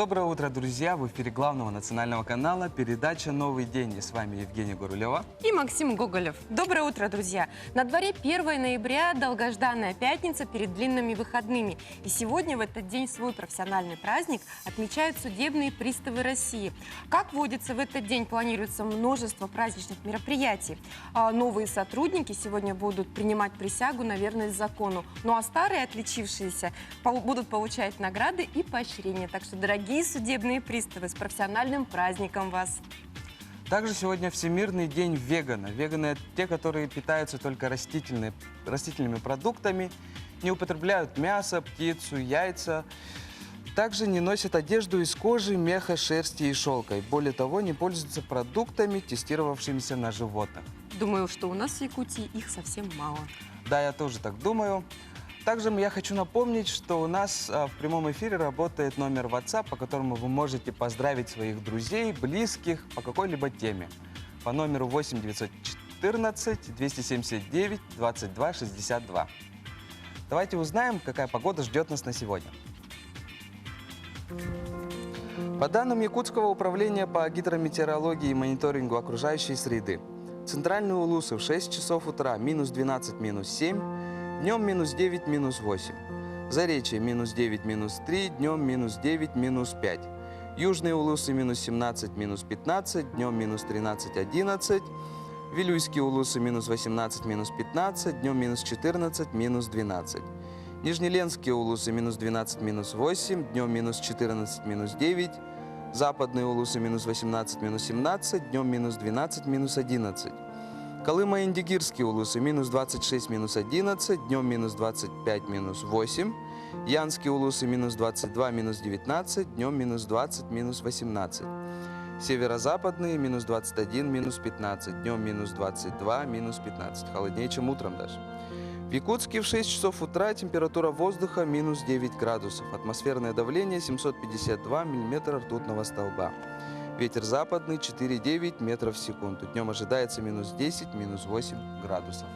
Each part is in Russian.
Доброе утро, друзья! В эфире главного национального канала передача «Новый день». И с вами Евгения Гурулева и Максим Гоголев. Доброе утро, друзья! На дворе 1 ноября, долгожданная пятница перед длинными выходными. И сегодня, в этот день, свой профессиональный праздник отмечают судебные приставы России. Как водится, в этот день планируется множество праздничных мероприятий. Новые сотрудники сегодня будут принимать присягу на верность закону. Ну а старые, отличившиеся, будут получать награды и поощрения. Так что, дорогие судебные приставы, с профессиональным праздником вас! Также сегодня Всемирный день вегана. Веганы – это те, которые питаются только растительными продуктами, не употребляют мясо, птицу, яйца. Также не носят одежду из кожи, меха, шерсти и шелка. И более того, не пользуются продуктами, тестировавшимися на животных. Думаю, что у нас в Якутии их совсем мало. Да, я тоже так думаю. Также я хочу напомнить, что у нас в прямом эфире работает номер WhatsApp, по которому вы можете поздравить своих друзей, близких по какой-либо теме. По номеру 8 914 279 22 62. Давайте узнаем, какая погода ждет нас на сегодня. По данным Якутского управления по гидрометеорологии и мониторингу окружающей среды, центральные Улусы в 6 часов утра минус 12, минус 7, днем минус 9, минус 8. Заречье минус 9, минус 3, днем минус 9, минус 5. Южные Улусы минус 17, минус 15, днем минус 13, 11. Вилюйские Улусы минус 18, минус 15, днем минус 14, минус 12. Нижнеленские Улусы минус 12, минус 8, днем минус 14, минус 9. Западные Улусы минус 18, минус 17, днем минус 12, минус 11. Колымо-Индигирские Улусы минус 26, минус 11, днем минус 25, минус 8. Янские Улусы минус 22, минус 19, днем минус 20, минус 18. Северо-западные минус 21, минус 15, днем минус 22, минус 15. Холоднее, чем утром даже. В Якутске в 6 часов утра температура воздуха минус 9 градусов. Атмосферное давление 752 миллиметра ртутного столба. Ветер западный 4,9 метров в секунду. Днем ожидается минус 10, минус 8 градусов.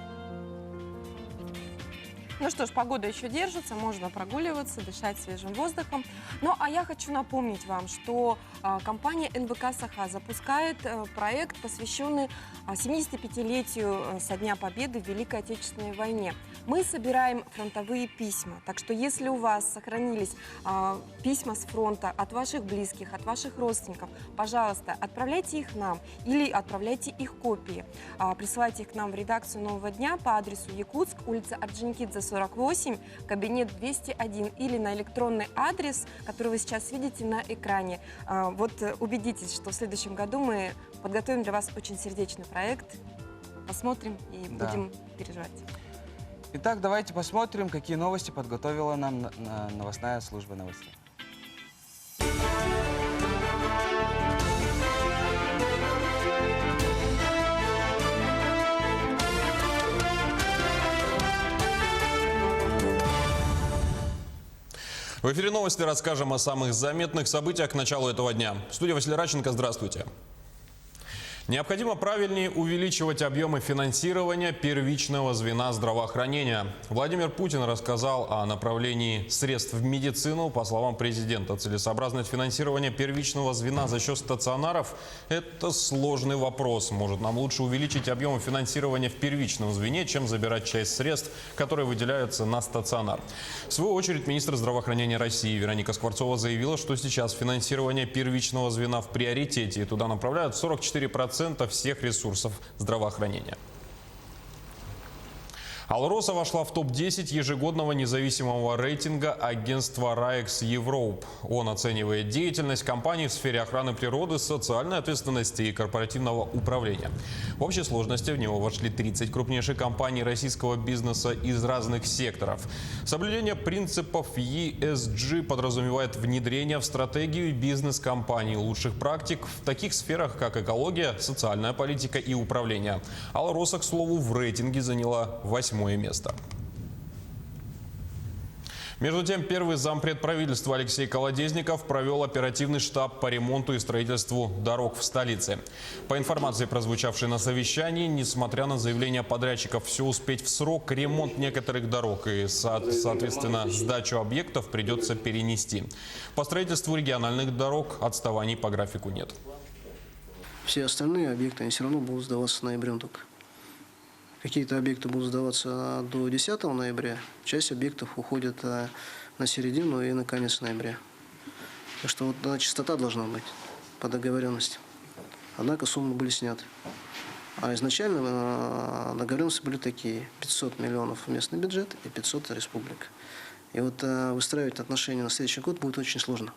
Ну что ж, погода еще держится, можно прогуливаться, дышать свежим воздухом. Ну а я хочу напомнить вам, что компания НВК «Саха» запускает проект, посвященный 75-летию со Дня Победы в Великой Отечественной войне. Мы собираем фронтовые письма, так что если у вас сохранились письма с фронта от ваших близких, от ваших родственников, пожалуйста, отправляйте их нам или отправляйте их копии. Присылайте их к нам в редакцию «Нового дня» по адресу Якутск, улица Орджоникидзе, 48, кабинет 201 или на электронный адрес, который вы сейчас видите на экране. Вот убедитесь, что в следующем году мы подготовим для вас очень сердечный проект. Посмотрим и будем переживать. Итак, давайте посмотрим, какие новости подготовила нам новостная служба новостей. В эфире новости расскажем о самых заметных событиях к началу этого дня. Студия Василий Радченко, здравствуйте. Необходимо правильнее увеличивать объемы финансирования первичного звена здравоохранения. Владимир Путин рассказал о направлении средств в медицину. По словам президента, целесообразность финансирования первичного звена за счет стационаров – это сложный вопрос. Может, нам лучше увеличить объемы финансирования в первичном звене, чем забирать часть средств, которые выделяются на стационар. В свою очередь, министр здравоохранения России Вероника Скворцова заявила, что сейчас финансирование первичного звена в приоритете, и туда направляют 44% всех ресурсов здравоохранения. Алроса вошла в топ-10 ежегодного независимого рейтинга агентства Raex Europe. Он оценивает деятельность компаний в сфере охраны природы, социальной ответственности и корпоративного управления. В общей сложности в него вошли 30 крупнейших компаний российского бизнеса из разных секторов. Соблюдение принципов ESG подразумевает внедрение в стратегию бизнес-компаний лучших практик в таких сферах, как экология, социальная политика и управление. Алроса, к слову, в рейтинге заняла 8-е место. Между тем, первый зампред правительства Алексей Колодезников провел оперативный штаб по ремонту и строительству дорог в столице. По информации, прозвучавшей на совещании, несмотря на заявления подрядчиков все успеть в срок, ремонт некоторых дорог и, соответственно, сдачу объектов придется перенести. По строительству региональных дорог отставаний по графику нет. Все остальные объекты, они все равно будут сдаваться ноябрем только. Какие-то объекты будут сдаваться до 10 ноября, часть объектов уходит на середину и на конец ноября. Так что вот чистота должна быть по договоренности. Однако суммы были сняты. А изначально договоренности были такие: 500 миллионов местный бюджет и 500 республика. И вот выстраивать отношения на следующий год будет очень сложно.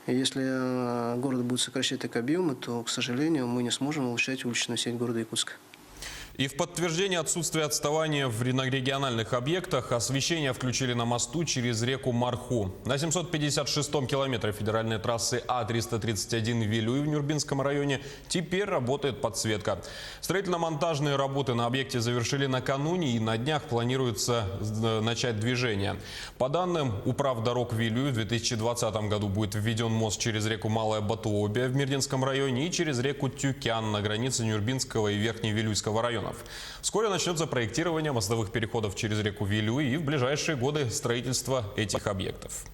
И если город будет сокращать так объемы, то, к сожалению, мы не сможем улучшать уличную сеть города Якутска. И в подтверждение отсутствия отставания на региональных объектах освещение включили на мосту через реку Марху. На 756-м километре федеральной трассы А-331 Вилюй в Нюрбинском районе теперь работает подсветка. Строительно-монтажные работы на объекте завершили накануне, и на днях планируется начать движение. По данным управдорог Вилюй, в 2020 году будет введен мост через реку Малая Батуобия в Мирдинском районе и через реку Тюкян на границе Нюрбинского и Верхневилюйского районов. Вскоре начнется проектирование мостовых переходов через реку Вилюй и в ближайшие годы строительство этих объектов.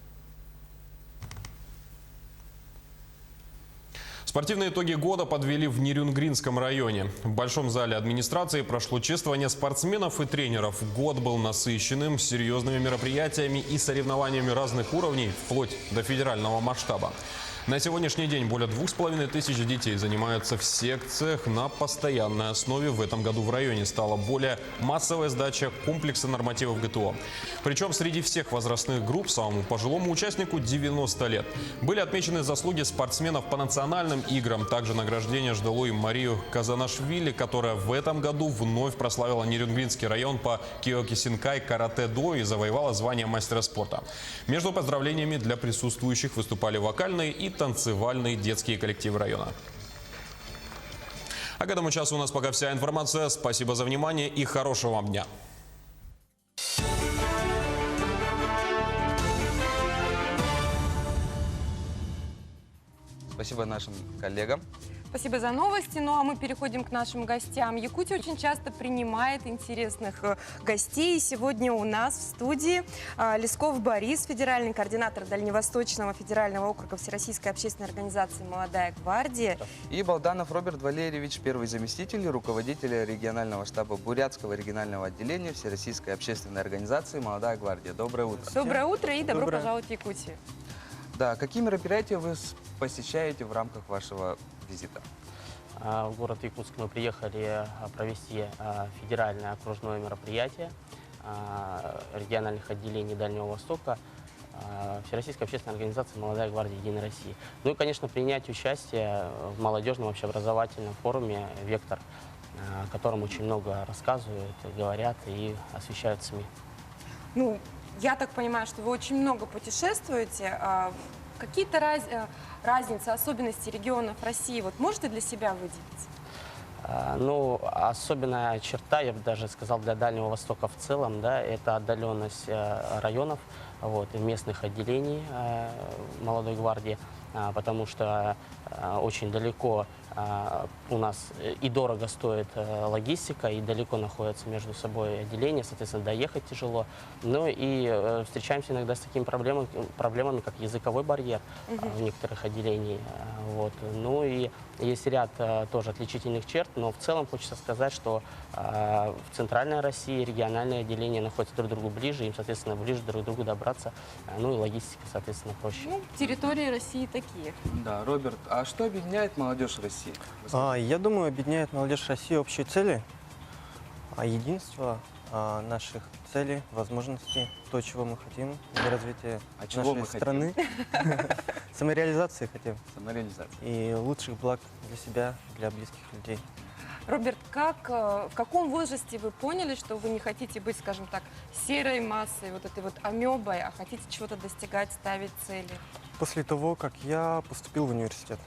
Спортивные итоги года подвели в Нерюнгринском районе. В Большом зале администрации прошло чествование спортсменов и тренеров. Год был насыщенным серьезными мероприятиями и соревнованиями разных уровней, вплоть до федерального масштаба. На сегодняшний день более 2500 детей занимаются в секциях на постоянной основе. В этом году в районе стала более массовая сдача комплекса нормативов ГТО. Причем среди всех возрастных групп самому пожилому участнику 90 лет. Были отмечены заслуги спортсменов по национальным играм. Также награждение ждало и Марию Казанашвили, которая в этом году вновь прославила Нерюнгринский район по киокисинкай каратэ-до и завоевала звание мастера спорта. Между поздравлениями для присутствующих выступали вокальные и танцевальные детские коллективы района. А к этому часу у нас пока вся информация. Спасибо за внимание и хорошего вам дня. Спасибо нашим коллегам. Спасибо за новости. Ну а мы переходим к нашим гостям. Якутия очень часто принимает интересных гостей. Сегодня у нас в студии Лесков Борис, федеральный координатор Дальневосточного федерального округа Всероссийской общественной организации «Молодая гвардия». И Балданов Роберт Валерьевич, первый заместитель руководителя регионального штаба Бурятского регионального отделения Всероссийской общественной организации «Молодая гвардия». Доброе утро. Доброе утро и добро пожаловать в Якутию. Да, какие мероприятия вы посещаете в рамках вашего визита? В город Якутск мы приехали провести федеральное окружное мероприятие региональных отделений Дальнего Востока Всероссийской общественной организации «Молодая гвардия Единой России». Ну и, конечно, принять участие в молодежном общеобразовательном форуме «Вектор», о котором очень много рассказывают, говорят и освещают СМИ. Ну, я так понимаю, что вы очень много путешествуете. Какие-то разницы, особенности регионов России вот можете для себя выделить? Ну, особенная черта, я бы даже сказал, для Дальнего Востока в целом, да, это отдаленность районов, вот, и местных отделений «Молодой гвардии», потому что очень далеко у нас и дорого стоит логистика, и далеко находятся между собой отделения, соответственно, доехать тяжело. Ну и встречаемся иногда с такими проблемами, как языковой барьер в некоторых отделениях. Вот. Ну и есть ряд тоже отличительных черт, но в целом хочется сказать, что в Центральной России региональные отделения находятся друг к другу ближе, им, соответственно, ближе друг к другу добраться, ну и логистика, соответственно, проще. Ну, территории России такие. Да, Роберт, а что объединяет молодежь России? Я думаю, объединяет молодежь России общие цели, единство наших целей, возможностей, то, чего мы хотим для развития нашей страны. Самореализации хотим. Самореализация. И лучших благ для себя, для близких людей. Роберт, в каком возрасте вы поняли, что вы не хотите быть, скажем так, серой массой, вот этой вот амебой, а хотите чего-то достигать, ставить цели? После того, как я поступил в университет.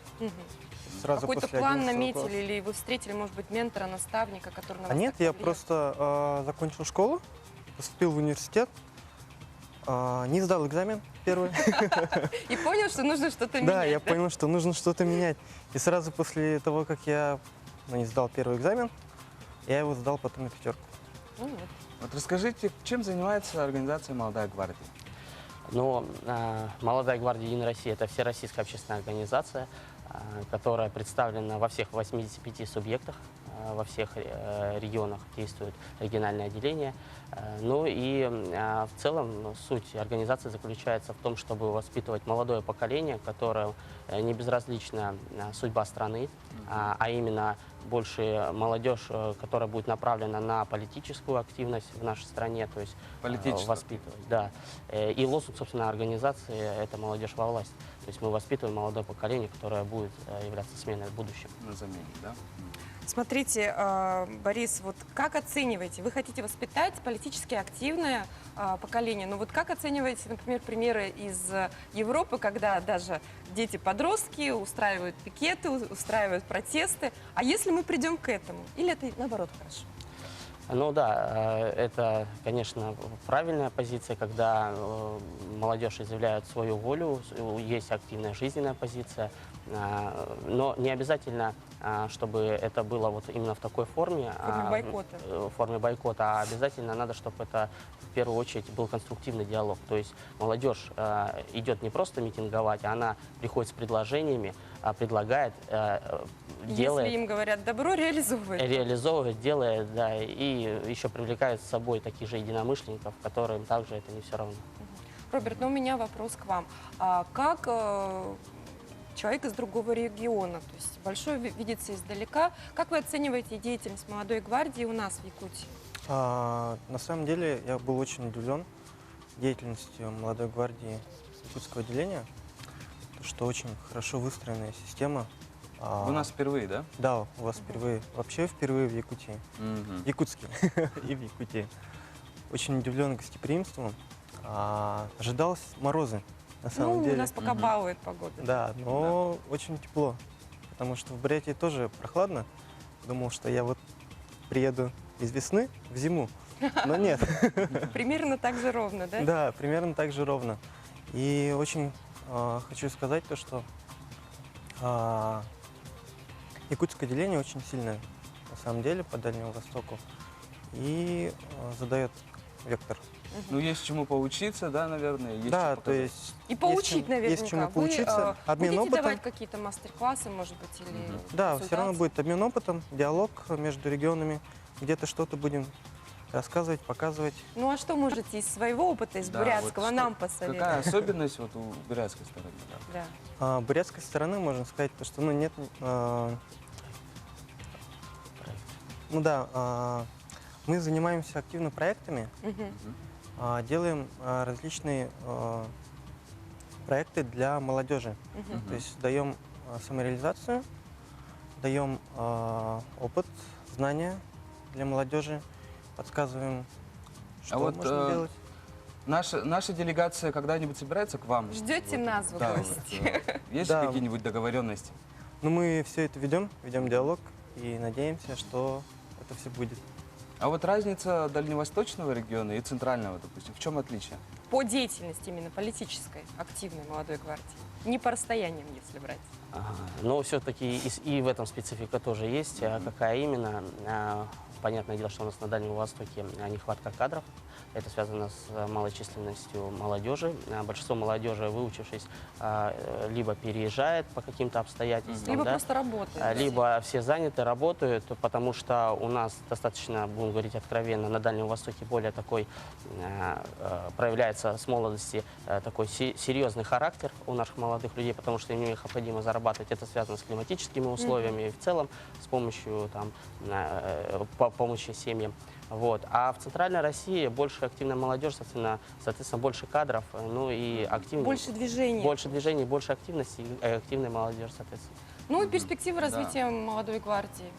Сразу Какой-то после план 11 наметили, класса. или вы встретили, может быть, ментора, наставника, который на вас Нет, так я повлиял? просто закончил школу, поступил в университет, Не сдал экзамен первый. И понял, что нужно что-то Да, менять. я понял, что нужно что-то менять. И сразу после того, как я не сдал первый экзамен, я его сдал потом на пятерку. Ну вот. Вот расскажите, чем занимается организация «Молодая гвардия»? Но «Молодая гвардия Единой России» — это всероссийская общественная организация, которая представлена во всех 85 субъектах, во всех регионах действуют региональные отделения. Ну и в целом суть организации заключается в том, чтобы воспитывать молодое поколение, которое не безразлична судьба страны, а именно больше молодежь, которая будет направлена на политическую активность в нашей стране, то есть Политическую. воспитывать. Да. И лозунг, собственно, организации — это «Молодежь во власть». То есть мы воспитываем молодое поколение, которое будет являться сменой в будущем. На замене, да? Смотрите, Борис, вот как оцениваете? Вы хотите воспитать политически активное поколение, но вот как оцениваете, например, примеры из Европы, когда даже дети-подростки устраивают пикеты, устраивают протесты? А если мы придем к этому? Или это наоборот хорошо? Ну да, это, конечно, правильная позиция, когда молодежь изъявляет свою волю, есть активная жизненная позиция, но не обязательно, чтобы это было вот именно в такой форме. В форме бойкота. В форме бойкота, а обязательно надо, чтобы это в первую очередь был конструктивный диалог. То есть молодежь идет не просто митинговать, а она приходит с предложениями, предлагает, делает. Если им говорят добро, Реализовывает, делает, да, и еще привлекает с собой таких же единомышленников, которым также это не все равно. Роберт, ну у меня вопрос к вам. Как человек из другого региона, то есть большой видится издалека, как вы оцениваете деятельность молодой гвардии у нас в Якутии? На самом деле я был очень удивлен деятельностью молодой гвардии якутского отделения, что очень хорошо выстроенная система. У нас впервые, да? Да, у вас впервые, вообще впервые в Якутии, Мгм. в Якутске и в Якутии. Очень удивлен гостеприимством. Ожидалось морозы, на самом Ну, деле. у нас пока балует погода. Да, но очень тепло, потому что в Бурятии тоже прохладно. Думал, что я вот приеду из весны в зиму, но нет. Примерно так же ровно, да? Да, примерно так же ровно. И очень хочу сказать то, что якутское отделение очень сильное, на самом деле, по Дальнему Востоку, и задает вектор. Ну, есть чему поучиться, да, наверное? Есть Да, что то показать. есть И поучить, есть наверняка. чему Вы, поучиться, обмен будете опытом. давать какие-то мастер-классы, может быть, или Да, все равно консультации? будет обмен опытом, диалог между регионами, где-то что-то будем рассказывать, показывать. Ну а что можете из своего опыта, из Да, бурятского, вот нам что- посоветовать? Какая особенность вот у бурятской стороны? Да? Да. Бурятской стороны можно сказать, то, что нет... Мы занимаемся активно проектами, Мгм. делаем различные проекты для молодежи. Мгм. То есть даем самореализацию, даем опыт, знания для молодежи, подсказываем, что вот, можно делать. Наша делегация когда-нибудь собирается к вам? Ждете Вот, нас в да, гости? вот, есть Да. какие-нибудь договоренности? Но мы все это ведем диалог и надеемся, что это все будет. А вот разница дальневосточного региона и центрального, допустим, в чем отличие? По деятельности именно политической, активной молодой гвардии. Не по расстояниям, если брать. Но все-таки и в этом специфика тоже есть. Какая именно? Понятное дело, что у нас на Дальнем Востоке нехватка кадров. Это связано с малой численностью молодежи. Большинство молодежи, выучившись, либо переезжает по каким-то обстоятельствам, Либо да, просто работает. либо все заняты, работают, потому что у нас достаточно, будем говорить откровенно, на Дальнем Востоке более такой, проявляется с молодости такой серьезный характер у наших молодых людей, потому что им необходимо зарабатывать. Это связано с климатическими условиями и в целом с помощью там, помощи семьям. Вот. А в Центральной России больше активная молодежь, соответственно, больше кадров, ну и активных. Больше движения. Больше движений, больше активности, и активная молодежь, соответственно. Ну и перспективы развития молодой гвардии.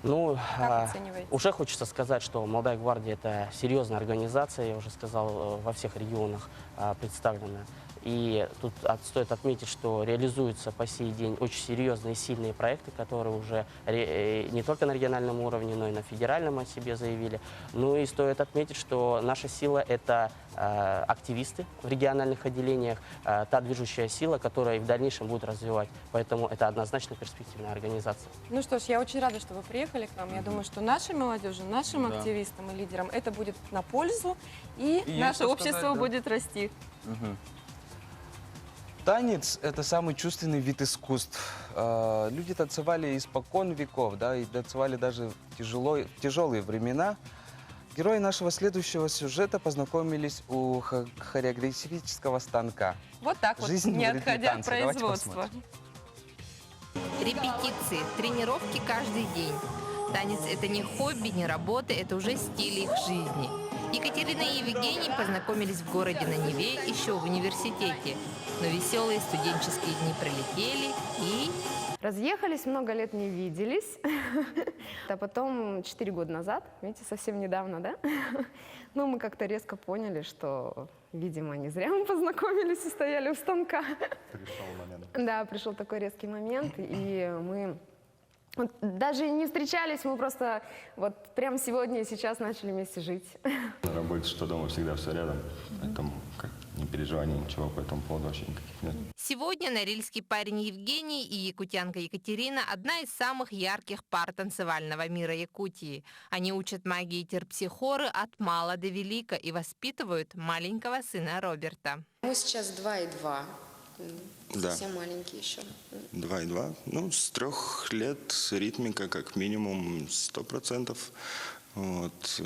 Ну, Как оцениваете? уже хочется сказать, что «Молодая гвардия» — это серьезная организация, я уже сказал, во всех регионах представлена. И тут стоит отметить, что реализуются по сей день очень серьезные и сильные проекты, которые уже не только на региональном уровне, но и на федеральном о себе заявили. Ну и стоит отметить, что наша сила – это активисты в региональных отделениях, та движущая сила, которая и в дальнейшем будет развивать. Поэтому это однозначно перспективная организация. Ну что ж, я очень рада, что вы приехали к нам. Я думаю, что нашей молодежи, нашим активистам и лидерам это будет на пользу, и И наше что общество сказать, да. будет расти. Танец – это самый чувственный вид искусств. Люди танцевали испокон веков, да, и танцевали даже в тяжелые времена. Герои нашего следующего сюжета познакомились у хореографического станка. Вот так вот, Жизнь не в ритме отходя от танца. Давайте производства. посмотрим. Репетиции, тренировки каждый день. Танец – это не хобби, не работа, это уже стиль их жизни. Екатерина и Евгений познакомились в городе на Неве еще в университете. Но веселые студенческие дни пролетели и... Разъехались, много лет не виделись. А потом 4 года назад, видите, совсем недавно, да? Ну, мы как-то резко поняли, что, видимо, не зря мы познакомились и стояли у станка. Пришел момент. Да, пришел такой резкий момент, и мы вот даже не встречались, мы просто вот прямо сегодня и сейчас начали вместе жить. На работе, что дома, всегда все рядом. Поэтому не переживай, ничего по этому поводу вообще никаких нет. Сегодня норильский парень Евгений и якутянка Екатерина – одна из самых ярких пар танцевального мира Якутии. Они учат магии терпсихоры от мала до велика и воспитывают маленького сына Роберта. Мы сейчас 2,2. Да. Совсем маленькие еще. 2,2. Ну, с 3 лет ритмика как минимум 100%. Вот,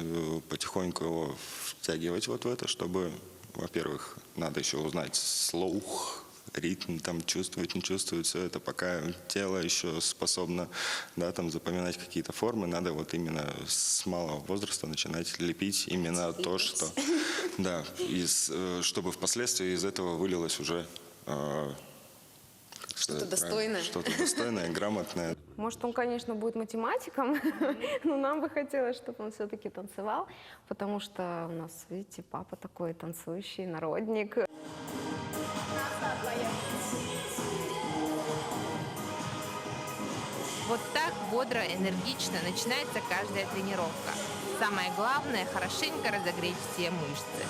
потихоньку его втягивать вот в это, чтобы, во-первых, надо еще узнать слух, ритм, там чувствовать, не чувствовать, все это, пока тело еще способно, да, там запоминать какие-то формы, надо вот именно с малого возраста начинать лепить именно то, что, да, чтобы впоследствии из этого вылилось уже Что-то достойное. Что-то достойное, грамотное. Может, он, конечно, будет математиком, но нам бы хотелось, чтобы он все-таки танцевал, потому что у нас, видите, папа такой танцующий народник. Вот так бодро, энергично начинается каждая тренировка. Самое главное – хорошенько разогреть все мышцы.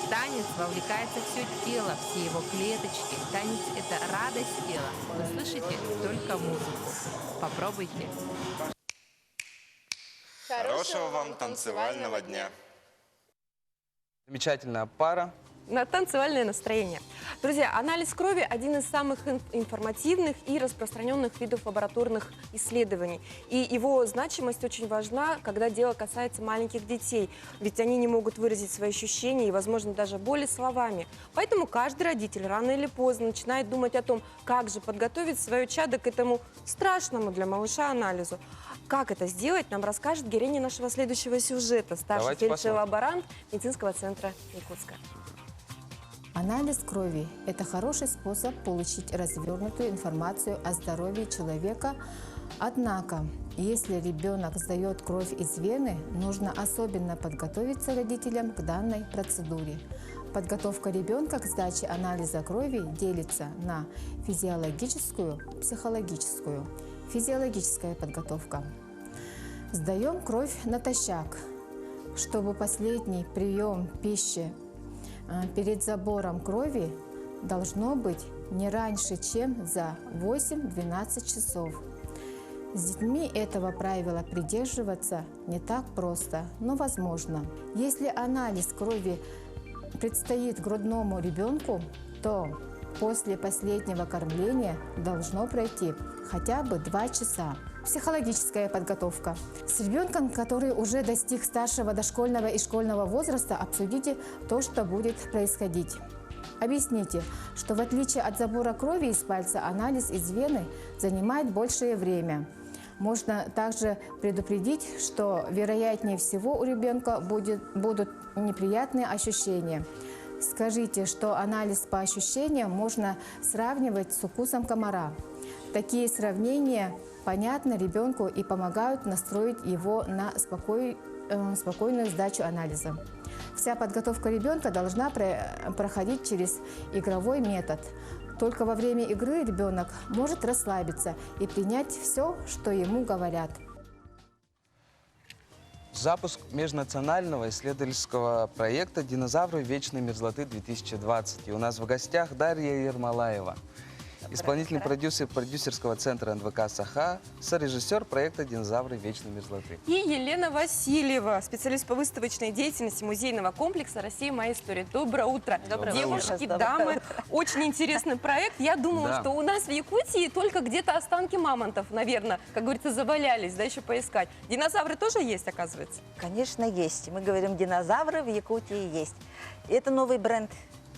Танец вовлекается все тело, все его клеточки. Танец – это радость тела. Вы слышите только музыку. Попробуйте. Хорошего вам танцевального дня. Замечательная пара. На танцевальное настроение. Друзья, анализ крови – один из самых информативных и распространенных видов лабораторных исследований. И его значимость очень важна, когда дело касается маленьких детей. Ведь они не могут выразить свои ощущения и, возможно, даже боли словами. Поэтому каждый родитель рано или поздно начинает думать о том, как же подготовить свое чадо к этому страшному для малыша анализу. Как это сделать, нам расскажет героиня нашего следующего сюжета, старший Давайте фельдшер-лаборант медицинского центра Якутска. Анализ крови – это хороший способ получить развернутую информацию о здоровье человека. Однако, если ребенок сдает кровь из вены, нужно особенно подготовиться родителям к данной процедуре. Подготовка ребенка к сдаче анализа крови делится на физиологическую и психологическую. Физиологическая подготовка. Сдаем кровь натощак, чтобы последний прием пищи перед забором крови должно быть не раньше, чем за 8-12 часов. С детьми этого правила придерживаться не так просто, но возможно. Если анализ крови предстоит грудному ребенку, то после последнего кормления должно пройти хотя бы 2 часа. Психологическая подготовка. С ребенком, который уже достиг старшего дошкольного и школьного возраста, обсудите то, что будет происходить. Объясните, что в отличие от забора крови из пальца, анализ из вены занимает большее время. Можно также предупредить, что вероятнее всего у ребенка будут неприятные ощущения. Скажите, что анализ по ощущениям можно сравнивать с укусом комара. Такие сравнения понятны ребенку и помогают настроить его на спокойную сдачу анализа. Вся подготовка ребенка должна проходить через игровой метод. Только во время игры ребенок может расслабиться и принять все, что ему говорят. Запуск межнационального исследовательского проекта «Динозавры вечной мерзлоты-2020». И у нас в гостях Дарья Ермолаева, исполнительный продюсер продюсерского центра НВК «Саха», сорежиссер проекта «Динозавры вечной мерзлоты». И Елена Васильева, специалист по выставочной деятельности музейного комплекса «Россия. Моя история». Доброе утро. Доброе Девушки, утро. дамы, очень интересный проект. Я думала, Да. что у нас в Якутии только где-то останки мамонтов, наверное, как говорится, завалялись, да, еще поискать. Динозавры тоже есть, оказывается? Конечно, есть. Мы говорим, динозавры в Якутии есть. И это новый бренд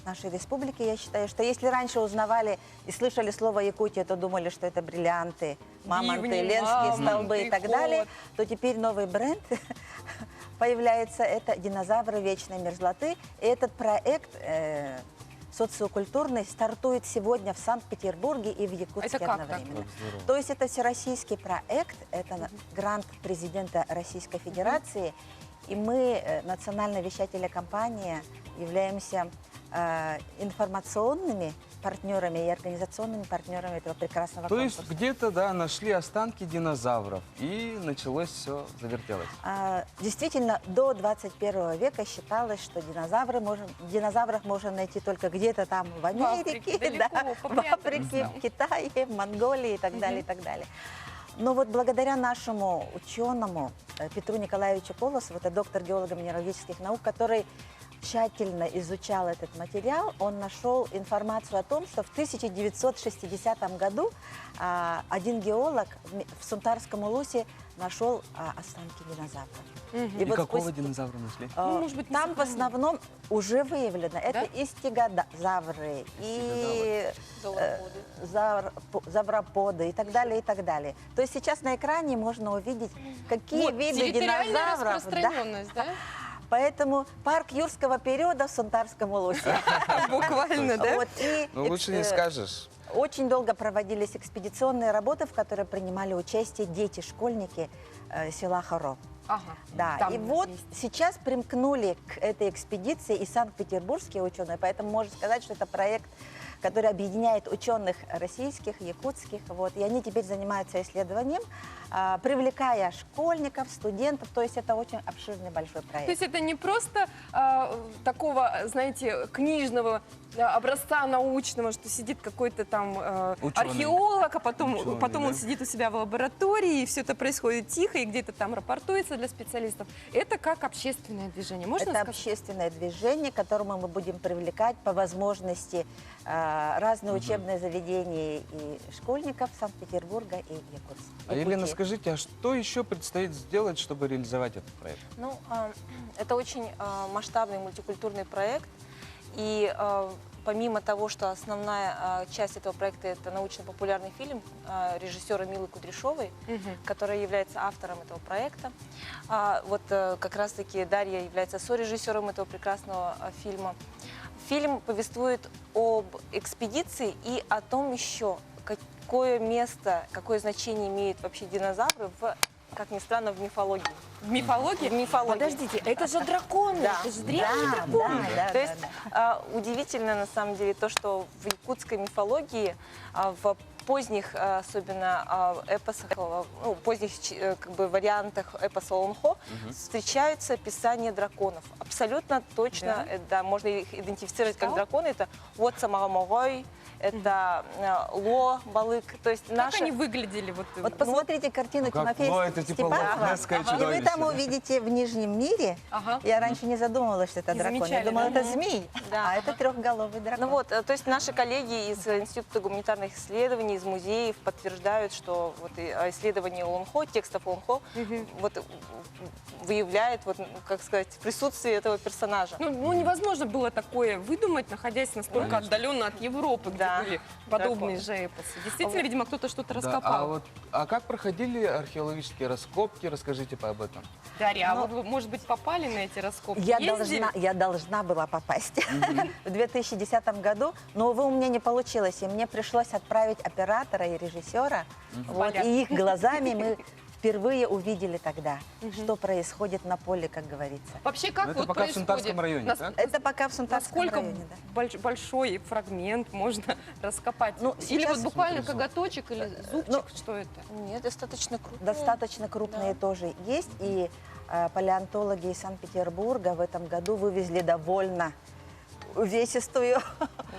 нашей республики, я считаю, что если раньше узнавали и слышали слово Якутия, то думали, что это бриллианты, мамонты, Бивни, ленские столбы мамонты, и так далее, ход. то теперь новый бренд появляется, это динозавры вечной мерзлоты. И этот проект социокультурный стартует сегодня в Санкт-Петербурге и в Якутске Это как так? одновременно. То есть это всероссийский проект, это грант президента Российской Федерации, и мы, национальная вещательная компания, являемся информационными партнерами и организационными партнерами этого прекрасного То конкурса. есть где-то, да, нашли останки динозавров, и началось все, завертелось. Действительно, до 21 века считалось, что динозавров можно найти только где-то там в Америке, Африке, да, далеко, в попрятались Африке, там. в Китае, в Монголии и так далее, и так далее. Но вот благодаря нашему ученому Петру Николаевичу Колосову, это доктор геолого-минералогических наук, который тщательно изучал этот материал, он нашел информацию о том, что в 1960 году один геолог в Сунтарском улусе нашел останки динозавров. И вот какого динозавра нашли? Ну, может быть, там в основном уже выявлено. Это и стегозавры, и завроподы и так далее, и так далее. То есть сейчас на экране можно увидеть, какие Вот, виды территориальная динозавров. распространенность, да? Поэтому парк юрского периода в Сунтарском улусе. Буквально, да? Вот, и Ну, лучше не скажешь. очень долго проводились экспедиционные работы, в которых принимали участие дети, школьники села Хоро. Ага. Да, Там и вот есть. сейчас примкнули к этой экспедиции и санкт-петербургские ученые, поэтому можно сказать, что это проект, который объединяет ученых российских, якутских, вот, и они теперь занимаются исследованием, привлекая школьников, студентов, то есть это очень обширный большой проект. То есть это не просто такого, знаете, книжного образца научного, что сидит какой-то там археолог, а потом он сидит у себя в лаборатории, и все это происходит тихо, и где-то там рапортуется для специалистов. Это как общественное движение, можно Это сказать? общественное движение, к которому мы будем привлекать по возможности разные учебные заведения и школьников Санкт-Петербурга и Якутска. А, Елена, скажите, а что еще предстоит сделать, чтобы реализовать этот проект? Ну, это очень масштабный мультикультурный проект. И помимо того, что основная часть этого проекта – это научно-популярный фильм режиссера Милы Кудряшовой, которая является автором этого проекта. Вот как раз-таки Дарья является сорежиссером этого прекрасного фильма. Фильм повествует об экспедиции и о том еще, какое место, какое значение имеют вообще динозавры в, как ни странно, в мифологии. В мифологии? В мифологии. Подождите, это же драконы, Да. это же древние драконы. Да, То есть удивительно на самом деле то, что в якутской мифологии, в поздних, особенно эпосах, ну, поздних как бы вариантах эпоса Олонхо встречаются описания драконов. Абсолютно точно, да, можно их идентифицировать как драконы. Это вот Самарамовой, это Ло, Балык. То есть Как они выглядели? Вот посмотрите картину Ну, как Тимофея Ло, это типа лохнесское Степанова, и вы чудовище, там да? увидите в Нижнем мире. Я раньше не задумывалась, что это Не дракон. Я замечали, думала, да? это змей, а это трехголовый дракон. Ну вот, то есть наши коллеги из Института гуманитарных исследований, из музеев подтверждают, что вот исследование Олонхо, текстов Олонхо, вот выявляет, вот, как сказать, присутствие этого персонажа. Ну, невозможно было такое выдумать, находясь настолько отдаленно от Европы, где Да. были подобные же эпосы. Действительно, видимо, кто-то что-то раскопал. А как проходили археологические раскопки? Расскажите об этом. Дарья, а вот вы, может быть, попали на эти раскопки? Я Ездили? должна была попасть в 2010 году, но, увы, у меня не получилось. И мне пришлось отправить оператора и режиссера. Вот, поля. и их глазами мы впервые увидели тогда, что происходит на поле, как говорится. Вообще, как Но это вот пока в происходит? Сунтарском районе, так? Это пока в Сунтарском Насколько районе, да. большой фрагмент можно раскопать? Ну, Или сейчас- вот буквально коготочек или зубчик, Ну, что это? Нет, достаточно круто. Достаточно крупные тоже есть. И палеонтологи из Санкт-Петербурга в этом году вывезли довольно увесистую,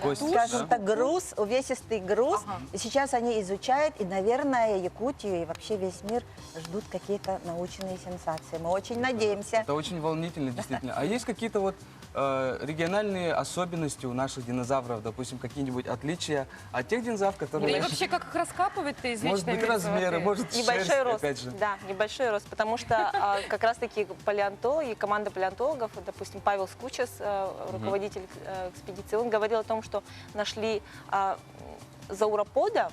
Кость, скажем да? так, груз, увесистый груз. Ага. И сейчас они изучают, и, наверное, Якутию и вообще весь мир ждут какие-то научные сенсации. Мы очень надеемся. Это очень волнительно, действительно. А есть какие-то вот региональные особенности у наших динозавров, допустим, какие-нибудь отличия от тех динозавров, Да которые... и вообще, как их раскапывать-то извечно? Может быть, имеется в размеры, виду? может, Небольшой шерсть, рост, опять же. да, небольшой рост, потому что как раз-таки палеонтологи, команда палеонтологов, допустим, Павел Скучас, руководитель экспедиции, он говорил о том, что нашли зауропода,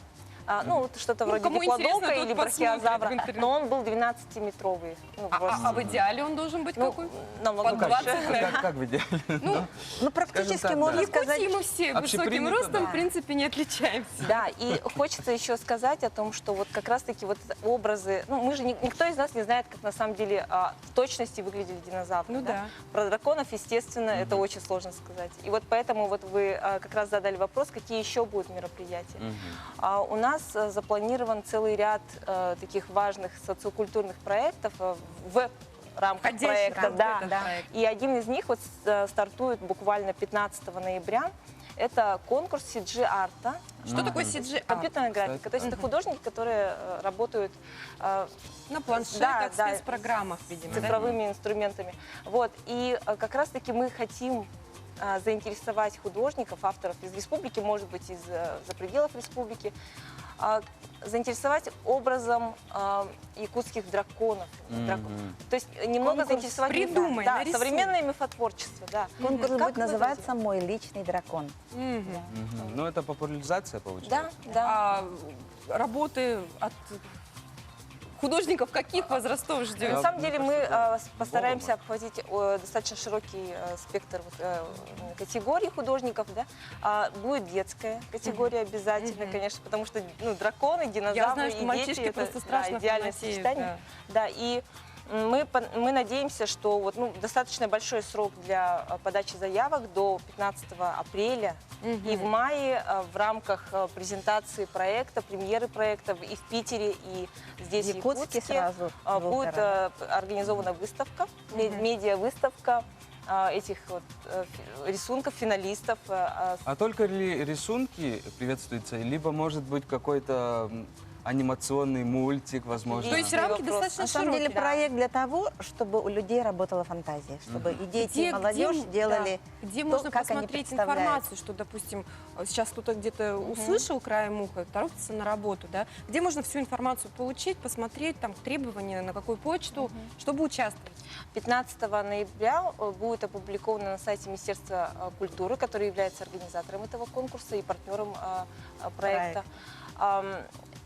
ну, вот что-то Ну, вроде кому интересно, диплодока тот или посмотрит в брахиозавра, интернете. но он был 12-метровый. Ну, в росте. А в идеале он должен быть Ну, какой? намного Под больше. 20, наверное. Как в идеале? Ну, практически так, можно да. сказать... Якутии мы все высоким Общепринято, ростом, да. в принципе, не отличаемся. Да, и хочется еще сказать о том, что вот как раз-таки вот образы, ну мы же, никто из нас не знает, как на самом деле в точности выглядели динозавры. Ну да. Про драконов, естественно, это очень сложно сказать. И вот поэтому вот вы как раз задали вопрос, какие еще будут мероприятия. У нас запланирован целый ряд таких важных социокультурных проектов в рамках Входящих проекта. в Да, этот да. проект. И один из них вот стартует буквально 15 ноября. Это конкурс CG-арта. Что такое CG? Компьютерная графика. То есть это художники, которые работают На планшетах, да, да, спецпрограммах, видимо. да? цифровыми инструментами. Вот. И как раз-таки мы хотим заинтересовать художников, авторов из республики, может быть, из-за пределов республики, заинтересовать образом якутских драконов. То есть немного Конкурс заинтересовать «Придумай, да, нарисуй». современное мифотворчество. Да. Конкурс Как будет вы называться «Мой личный дракон». Мгм. Ну, это популяризация, получается. Да, да. А работы от художников каких возрастов На ждете? самом деле мы кажется, постараемся обхватить достаточно широкий спектр категорий художников. Да? Будет детская категория обязательно, конечно, потому что драконы, динозавры Я знаю, что и мальчишки дети — это просто страшно идеальное фанатеют, сочетание. Да, и мы надеемся, что вот, достаточно большой срок для подачи заявок до 15 апреля. И в мае в рамках презентации проекта, премьеры проектов и в Питере, и здесь в Якутске сразу в двух будет городах. организована выставка, медиа-выставка этих вот рисунков финалистов. А только ли рисунки приветствуются, либо может быть какой-то анимационный мультик, возможно? То есть Отличный рамки вопрос. достаточно На самом деле широкие. проект для того, чтобы у людей работала фантазия, чтобы и дети, и молодежь делали где то, можно как они посмотреть представляют. информацию, что, допустим, сейчас кто-то где-то услышал краем уха, торопится на работу, да? Где можно всю информацию получить, посмотреть, там, требования, на какую почту, чтобы участвовать? 15 ноября будет опубликовано на сайте Министерства культуры, который является организатором этого конкурса и партнером проекта.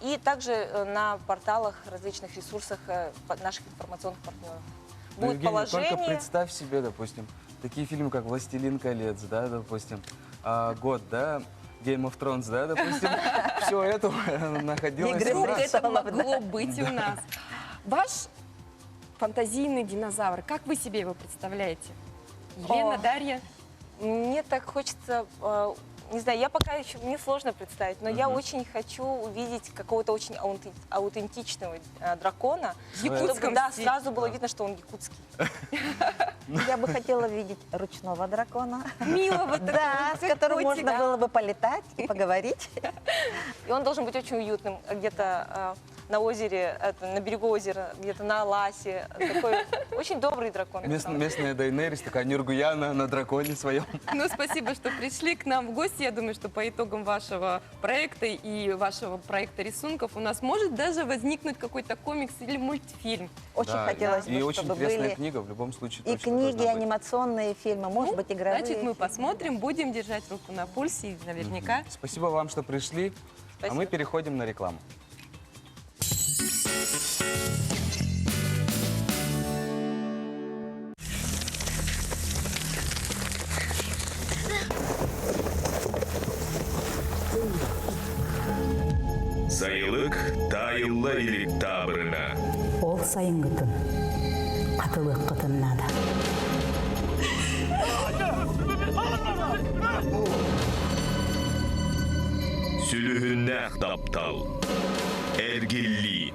И также на порталах, различных ресурсах наших информационных партнеров. Ну, Будет Евгения, только положение. представь себе, допустим, такие фильмы, как «Властелин колец», да, допустим, «Год», да, «Game of Thrones», да, допустим, все это находилось Игры у нас. Это престолов, могло быть у нас. Ваш фантазийный динозавр, как вы себе его представляете? Елена, О. Дарья? Мне так хочется, не знаю, я пока еще, мне сложно представить, но я очень хочу увидеть какого-то очень аутентичного дракона. В якутском Чтобы, да, стиле. сразу было видно, что он якутский. Я бы хотела видеть ручного дракона. Милого Да, с которым можно было бы полетать и поговорить. И он должен быть очень уютным, где-то на озере, на берегу озера, где-то на Ласе. Такой очень добрый дракон. Местная Дайнерис, такая Нюргуяна на драконе своем. Ну, спасибо, что пришли к нам в гости. Я думаю, что по итогам вашего проекта и вашего проекта рисунков у нас может даже возникнуть какой-то комикс или мультфильм. Очень Да, хотелось и бы, очень чтобы интересная были книга, в любом случае, и точно книги, должна быть. анимационные фильмы, может быть, игровые. Значит, мы фильмы. посмотрим, будем держать руку на пульсе и наверняка. Спасибо вам, что пришли, а Спасибо. мы переходим на рекламу. Sayılık dayılla ilik tabırına. сайын күтін. Қатылық қытыннады. Сүлүхүннәк таптал. Эргилли.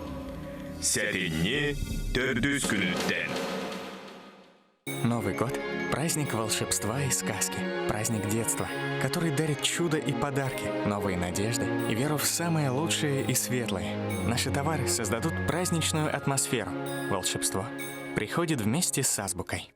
Сәринне төрдүс күнүттен. Новый год – праздник волшебства и сказки, праздник детства, который дарит чудо и подарки, новые надежды и веру в самое лучшее и светлое. Наши товары создадут праздничную атмосферу. Волшебство приходит вместе с азбукой.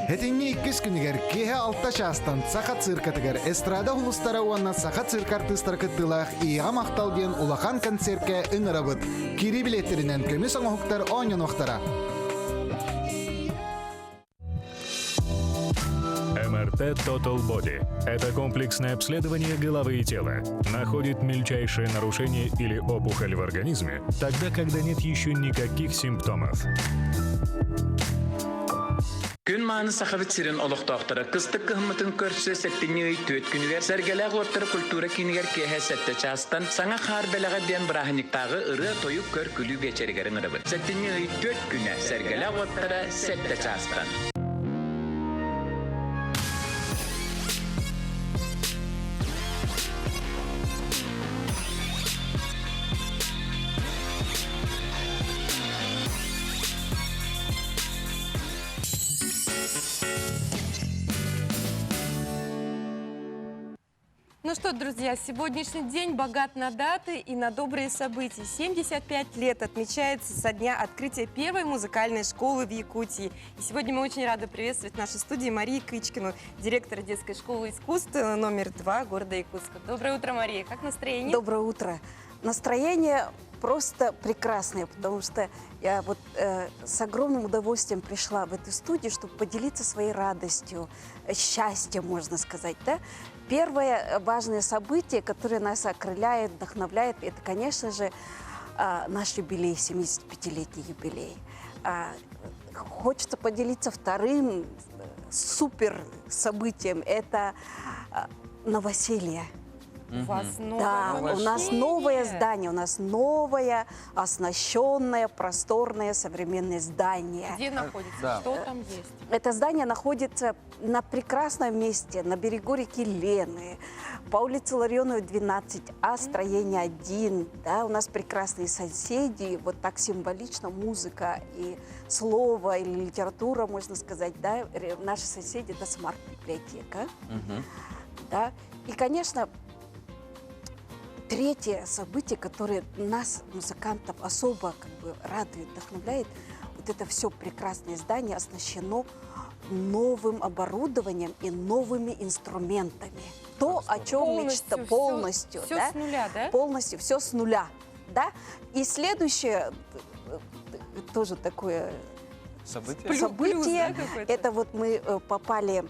Этинни иккис күнігер кеhe алта шастан саха циркатыгер эстрада хулустара уанна саха цирк артыстар кыттылах иға мақталген улахан концертке ыңырабыт. Кири билеттеринен көміс оңоқтар оңын оқтара. МРТ Total Body – это комплексное обследование головы и тела. Находит мельчайшее нарушение или опухоль в организме, тогда, когда нет еще никаких симптомов. Күн маны сахабит сирен олуқтақтары кыстык кыхмытын көрсө сеттini өй төт күнігер сәргелі ғоттары культура кинигер кеhe сәтті частан саңа қар бәліға ден брахниктағы ыры тойып көр күлі вечерігерін ырыбы. Сеттini өй төт күні сәргелі ғоттары сәтті частан. Ну что, друзья, сегодняшний день богат на даты и на добрые события. 75 лет отмечается со дня открытия первой музыкальной школы в Якутии. И сегодня мы очень рады приветствовать в нашей студии Марию Кычкину, директора детской школы искусств номер 2 города Якутска. Доброе утро, Мария. Как настроение? Доброе утро. Настроение просто прекрасное, потому что я вот с огромным удовольствием пришла в эту студию, чтобы поделиться своей радостью, счастьем, можно сказать, да? Первое важное событие, которое нас окрыляет, вдохновляет, это, конечно же, наш юбилей, 75-летний юбилей. Хочется поделиться вторым супер событием, это новоселье. У вас новое Да, у нас новое здание, у нас новое, оснащенное, просторное, современное здание. Где находится? Да. Что там есть? Это здание находится на прекрасном месте, на берегу реки Лены, по улице Ларионова, 12А, строение 1. Да, у нас прекрасные соседи, вот так символично музыка и слово, или литература, можно сказать. Да, наши соседи – это смарт-библиотека. Да, и, конечно, третье событие, которое нас, музыкантов, особо радует, вдохновляет, вот это все прекрасное здание оснащено новым оборудованием и новыми инструментами. То, о чем мечта полностью. Все с нуля, да? Полностью, все с нуля. Да? И следующее, тоже такое событие, это вот мы попали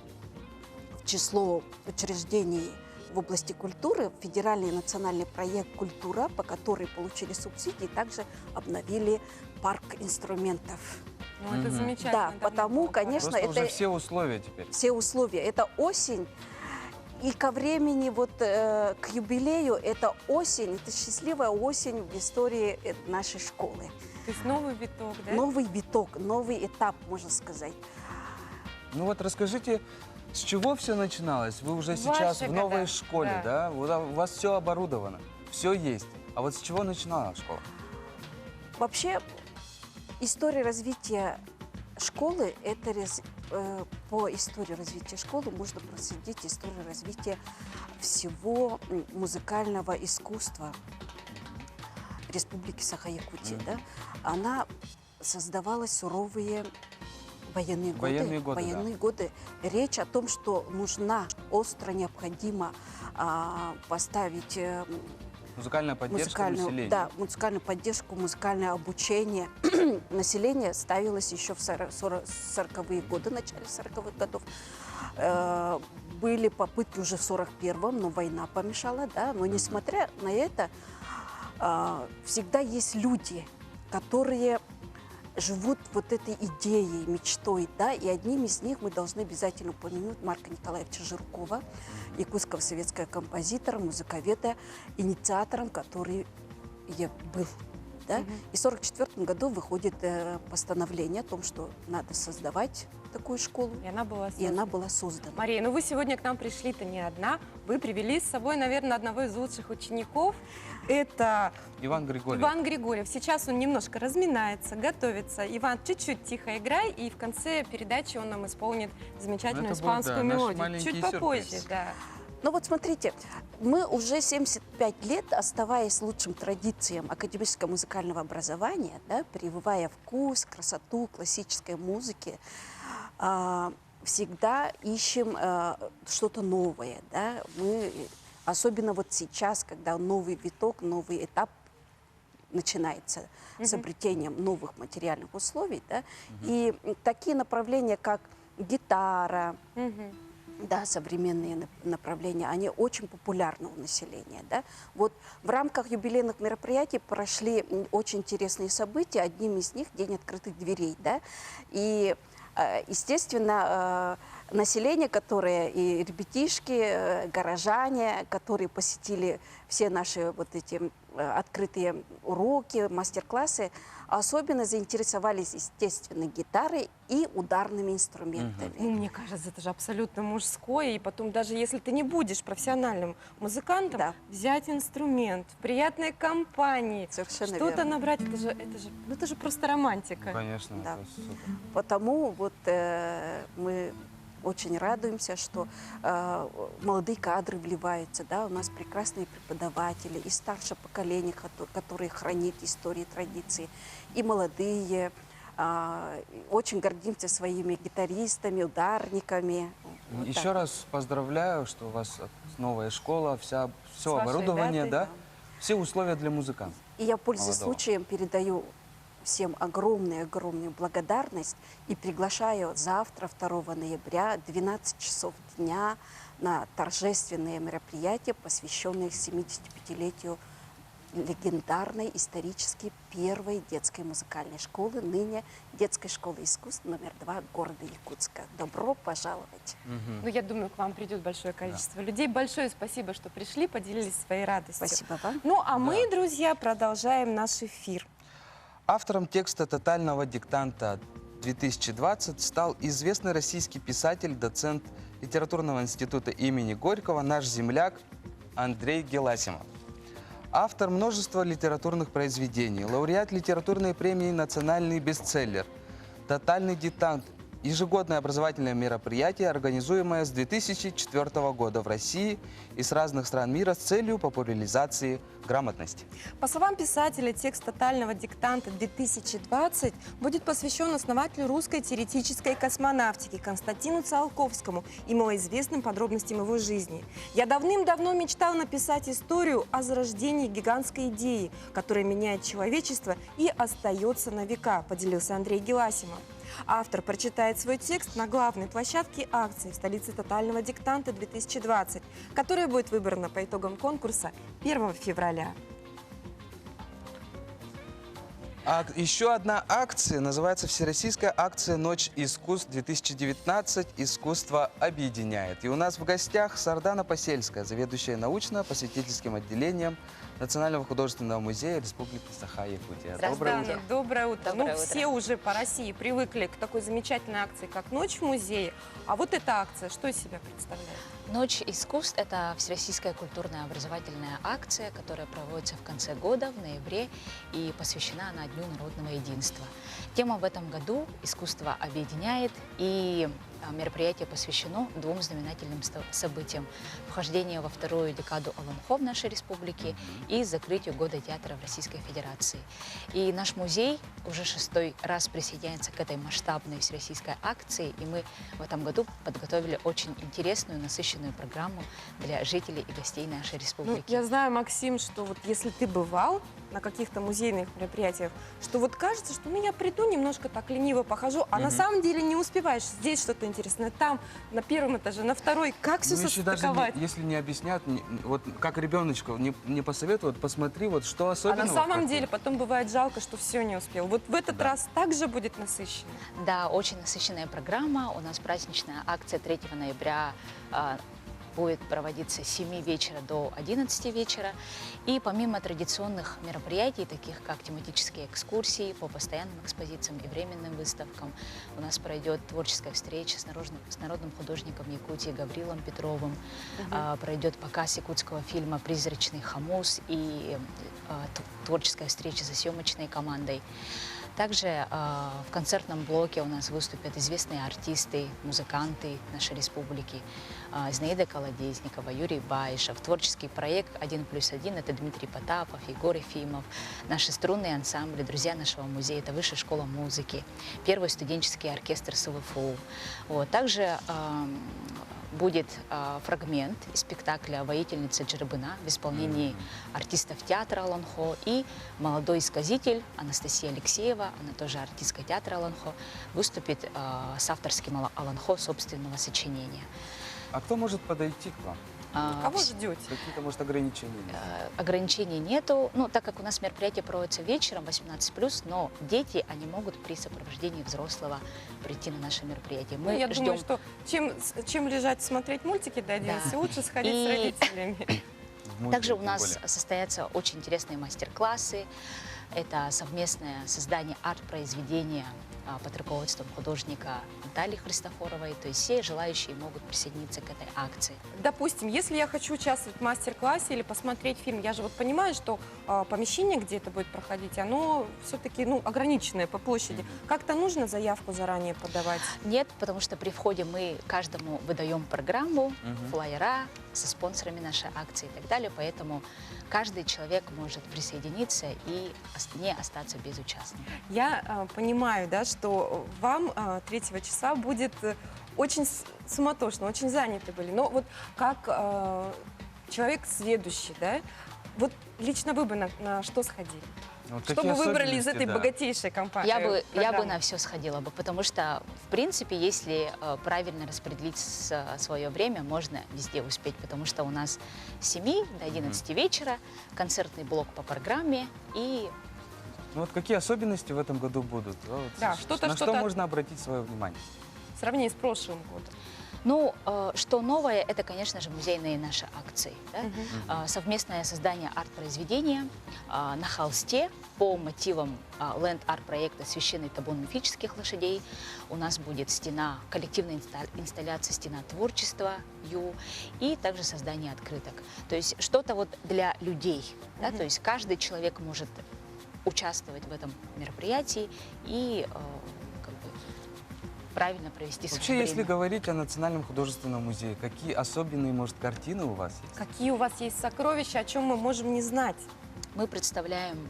в число учреждений в области культуры, федеральный и национальный проект «Культура», по которой получили субсидии, также обновили парк инструментов. Ну, это замечательно. Да, потому, конечно, Просто это... уже все условия теперь. Все условия. Это осень. И ко времени, вот к юбилею, это осень, это счастливая осень в истории нашей школы. То есть новый виток, да? Новый виток, новый этап, можно сказать. Ну вот расскажите, с чего все начиналось? Вы уже сейчас в новой школе, да? У вас все оборудовано, все есть. А вот с чего начиналась школа? Вообще, история развития школы, это по истории развития школы можно проследить историю развития всего музыкального искусства Республики Саха-Якутия. Да? Она создавалась суровые военные годы. Речь о том, что нужна, остро необходимо поставить музыкальная поддержка населения. Да, музыкальную поддержку, музыкальное обучение. Население ставилось еще в 40-е годы, в начале 40-х годов. Были попытки уже в 41-м, но война помешала, да. Но несмотря на это, всегда есть люди, которые живут вот этой идеей, мечтой, да, и одним из них мы должны обязательно упомянуть Марка Николаевича Жиркова, якутского советского композитора, музыковеда, инициатором, который я был. Да? И в 1944 году выходит постановление о том, что надо создавать такую школу. И она была создана. Мария, ну вы сегодня к нам пришли-то не одна. Вы привели с собой, наверное, одного из лучших учеников. Это Иван Григорьев. Иван Григорьев. Сейчас он немножко разминается, готовится. Иван, чуть-чуть тихо играй, и в конце передачи он нам исполнит замечательную испанскую мелодию. Чуть попозже, да. Ну вот смотрите, мы уже 75 лет, оставаясь лучшим традициям академического музыкального образования, да, прививая вкус, красоту классической музыки, всегда ищем что-то новое. Да? Мы, особенно вот сейчас, когда новый виток, новый этап начинается с обретением новых материальных условий. Да? И такие направления, как гитара, да, современные направления, они очень популярны у населения. Да? Вот в рамках юбилейных мероприятий прошли очень интересные события. Одним из них День открытых дверей. Да? И, естественно, население, которое и ребятишки, горожане, которые посетили все наши вот эти открытые уроки, мастер-классы, особенно заинтересовались, естественно, гитарой и ударными инструментами. Ну, мне кажется, это же абсолютно мужское. И потом, даже если ты не будешь профессиональным музыкантом, взять инструмент в приятной компании, что-то набрать, это же просто романтика. Конечно, да. это супер. Потому вот мы очень радуемся, что молодые кадры вливаются, да, у нас прекрасные преподаватели и старшее поколение, которые хранит истории, традиции, и молодые. Очень гордимся своими гитаристами, ударниками. Вот Еще так. раз поздравляю, что у вас новая школа, все оборудование, да, все условия для музыкантов. И я, пользуясь случаем, передаю всем огромную благодарность и приглашаю завтра, 2 ноября, 12 часов дня на торжественное мероприятие, посвященное 75-летию легендарной исторически первой детской музыкальной школы, ныне детской школы искусств номер 2 города Якутска. Добро пожаловать! Ну, я думаю, к вам придет большое количество людей. Большое спасибо, что пришли, поделились своей радостью. Спасибо вам. Ну, а мы, друзья, продолжаем наш эфир. Автором текста «Тотального диктанта 2020» стал известный российский писатель, доцент Литературного института имени Горького, наш земляк Андрей Геласимов. Автор множества литературных произведений, лауреат литературной премии «Национальный бестселлер», «Тотальный диктант» – ежегодное образовательное мероприятие, организуемое с 2004 года в России и с разных стран мира с целью популяризации грамотности. По словам писателя, текст «Тотального диктанта 2020» будет посвящен основателю русской теоретической космонавтики Константину Циолковскому и малоизвестным подробностям его жизни. «Я давным-давно мечтал написать историю о зарождении гигантской идеи, которая меняет человечество и остается на века», поделился Андрей Геласимов. Автор прочитает свой текст на главной площадке акции в столице «Тотального диктанта 2020», которая будет выбрана по итогам конкурса 1 февраля. Еще одна акция называется Всероссийская акция «Ночь искусств-2019. Искусство объединяет». И у нас в гостях Сардана Посельская, заведующая научно-просветительским отделением Национального художественного музея Республики Саха-Якутия. Доброе утро. Доброе утро. Все уже по России привыкли к такой замечательной акции, как «Ночь в музее». А вот эта акция что из себя представляет? «Ночь искусств» — это всероссийская культурная образовательная акция, которая проводится в конце года, в ноябре, и посвящена она Дню народного единства. Тема в этом году «Искусство объединяет», и мероприятие посвящено 2 знаменательным событиям: вхождению во 2-ю декаду Аланхо в нашей республике и закрытию Года театра в Российской Федерации. И наш музей уже 6-й раз присоединяется к этой масштабной всероссийской акции, и мы в этом году подготовили очень интересную, насыщенную программу для жителей и гостей нашей республики. Ну, я знаю, Максим, что вот если ты бывал на каких-то музейных мероприятиях, что вот кажется, что ну я приду, немножко так лениво похожу, а на самом деле не успеваешь. Здесь что-то интересное, там, на первом этаже, на второй. Как все еще даже состыковать? если не объяснят, вот как ребеночку не посоветуют, посмотри, вот что особенного. А на самом в деле потом бывает жалко, что все не успел. Вот в этот раз также будет насыщенно? Да, очень насыщенная программа. У нас праздничная акция 3 ноября будет проводиться с 7 вечера до 11 вечера. И помимо традиционных мероприятий, таких как тематические экскурсии по постоянным экспозициям и временным выставкам, у нас пройдет творческая встреча с народным художником Якутии Гаврилом Петровым, пройдет показ якутского фильма «Призрачный хомус» и творческая встреча со съемочной командой. Также в концертном блоке у нас выступят известные артисты, музыканты нашей республики. Зинаида Колодезникова, Юрий Баишев. Творческий проект «1+1» — это Дмитрий Потапов, Егор Ефимов. Наши струнные ансамбли, друзья нашего музея — это Высшая школа музыки, первый студенческий оркестр СВФУ. Вот. Также будет фрагмент из спектакля «Воительница Джербына» в исполнении артистов театра Аланхо, и молодой сказитель Анастасия Алексеева, она тоже артистка театра Аланхо, выступит с авторским Аланхо собственного сочинения. А кто может подойти к вам? Кого ждете? Какие-то, может, ограничения? Ограничений нету, ну, так как у нас мероприятие проводится вечером, 18+, но дети, они могут при сопровождении взрослого прийти на наше мероприятие. Мы я ждем... думаю, что чем лежать смотреть мультики до 11, лучше сходить с родителями. Также у нас состоятся очень интересные мастер-классы. Это совместное создание арт-произведения под руководством художника Натальи Христофоровой. То есть все желающие могут присоединиться к этой акции. Допустим, если я хочу участвовать в мастер-классе или посмотреть фильм, я же вот понимаю, что помещение, где это будет проходить, оно все-таки ограниченное по площади. Как-то нужно заявку заранее подавать? Нет, потому что при входе мы каждому выдаем программу, флайера со спонсорами нашей акции и так далее. Поэтому каждый человек может присоединиться и не остаться безучастным. Я понимаю, да, что вам 3 числа будет очень суматошно, очень заняты были. Но вот как человек сведущий, да, вот лично вы бы на что сходили? Вот что бы выбрали из этой богатейшей компании? Я бы на все сходила бы, потому что, в принципе, если правильно распределить свое время, можно везде успеть, потому что у нас с 7 до 11 вечера концертный блок по программе и... Ну вот какие особенности в этом году будут? Да, на что можно обратить свое внимание? В сравнении с прошлым годом. Ну, что новое, это, конечно же, музейные наши акции. Да? Совместное создание арт-произведения на холсте по мотивам ленд-арт-проекта «Священный табун мифических лошадей». У нас будет коллективная инсталляция «Стена творчества» Ю, и также создание открыток. То есть что-то вот для людей. Да? То есть каждый человек может участвовать в этом мероприятии и правильно провести свое время. Вообще, если говорить о Национальном художественном музее, какие особенные, может, картины у вас есть? Какие у вас есть сокровища, о чем мы можем не знать? Мы представляем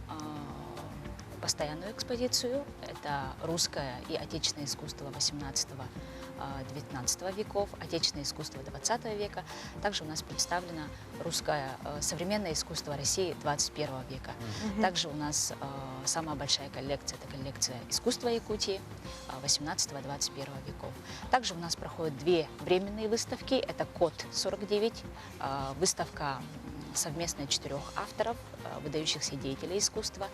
постоянную экспозицию. Это русское и отечественное искусство 18-19 веков, отечественное искусство 20 века. Также у нас представлено русское современное искусство России 21 века. Также у нас самая большая коллекция – это коллекция искусства Якутии 18-21 веков. Также у нас проходят 2 временные выставки. Это «Код 49», выставка совместная 4 авторов, выдающихся деятелей искусства.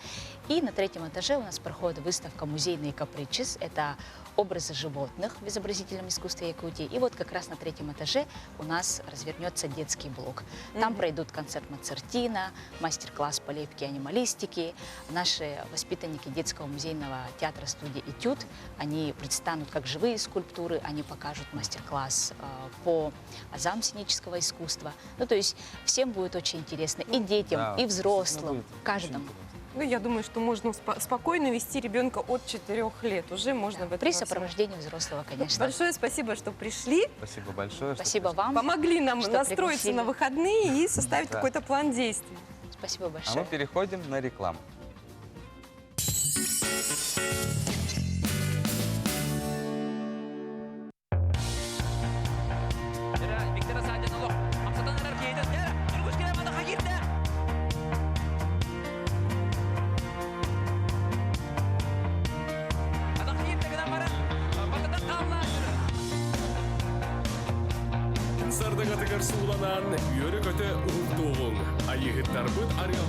И на 3-м этаже у нас проходит выставка «Музейные капричес». Это образы животных в изобразительном искусстве Якутии. И вот как раз на 3-м этаже у нас развернется детский блок. Там пройдут концерт Моцартина, мастер-класс по лепке и анималистики. Наши воспитанники детского музейного театра студии «Этюд», они предстанут как живые скульптуры, они покажут мастер-класс по азам сценического искусства. Ну, то есть всем будет очень интересно, и детям, и взрослым, каждому. Ну, я думаю, что можно спокойно вести ребенка от 4 лет. Уже можно в этом. При сопровождении взрослого, конечно. Большое спасибо, что пришли. Спасибо большое. Спасибо вам. Помогли нам настроиться на выходные и составить какой-то план действий. Спасибо А большое. мы переходим на рекламу. сууланан үйөрі көте ұғықтуғың. Айығыттар бұд арел.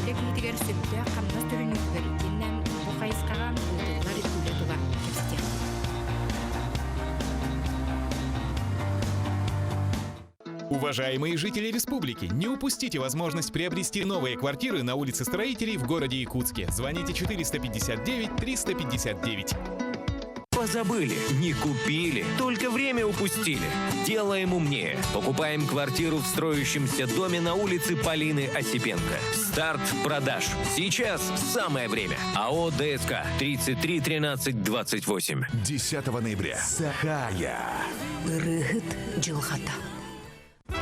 Текнитигер сөпті қамнас түрінігдер. Кеннен бұқайысқаған ұлдығылар үлі тұлар кепсте. Уважаемые жители республики, не упустите возможность приобрести новые квартиры на улице Строителей в городе Якутске. Звоните 459-359. Позабыли, не купили, только время упустили. Делаем умнее. Покупаем квартиру в строящемся доме на улице Полины Осипенко. Старт продаж. Сейчас самое время. АО ДСК 33 13 28. 10 ноября. Сахая. Рыгыт джилхата.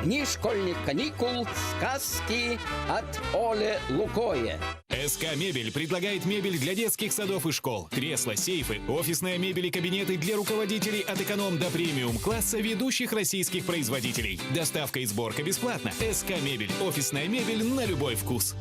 Дни школьных каникул, сказки от Оле Лукоя. СК Мебель предлагает мебель для детских садов и школ. Кресла, сейфы, офисная мебель и кабинеты для руководителей от эконом до премиум класса ведущих российских производителей. Доставка и сборка бесплатно. СК Мебель. Офисная мебель на любой вкус.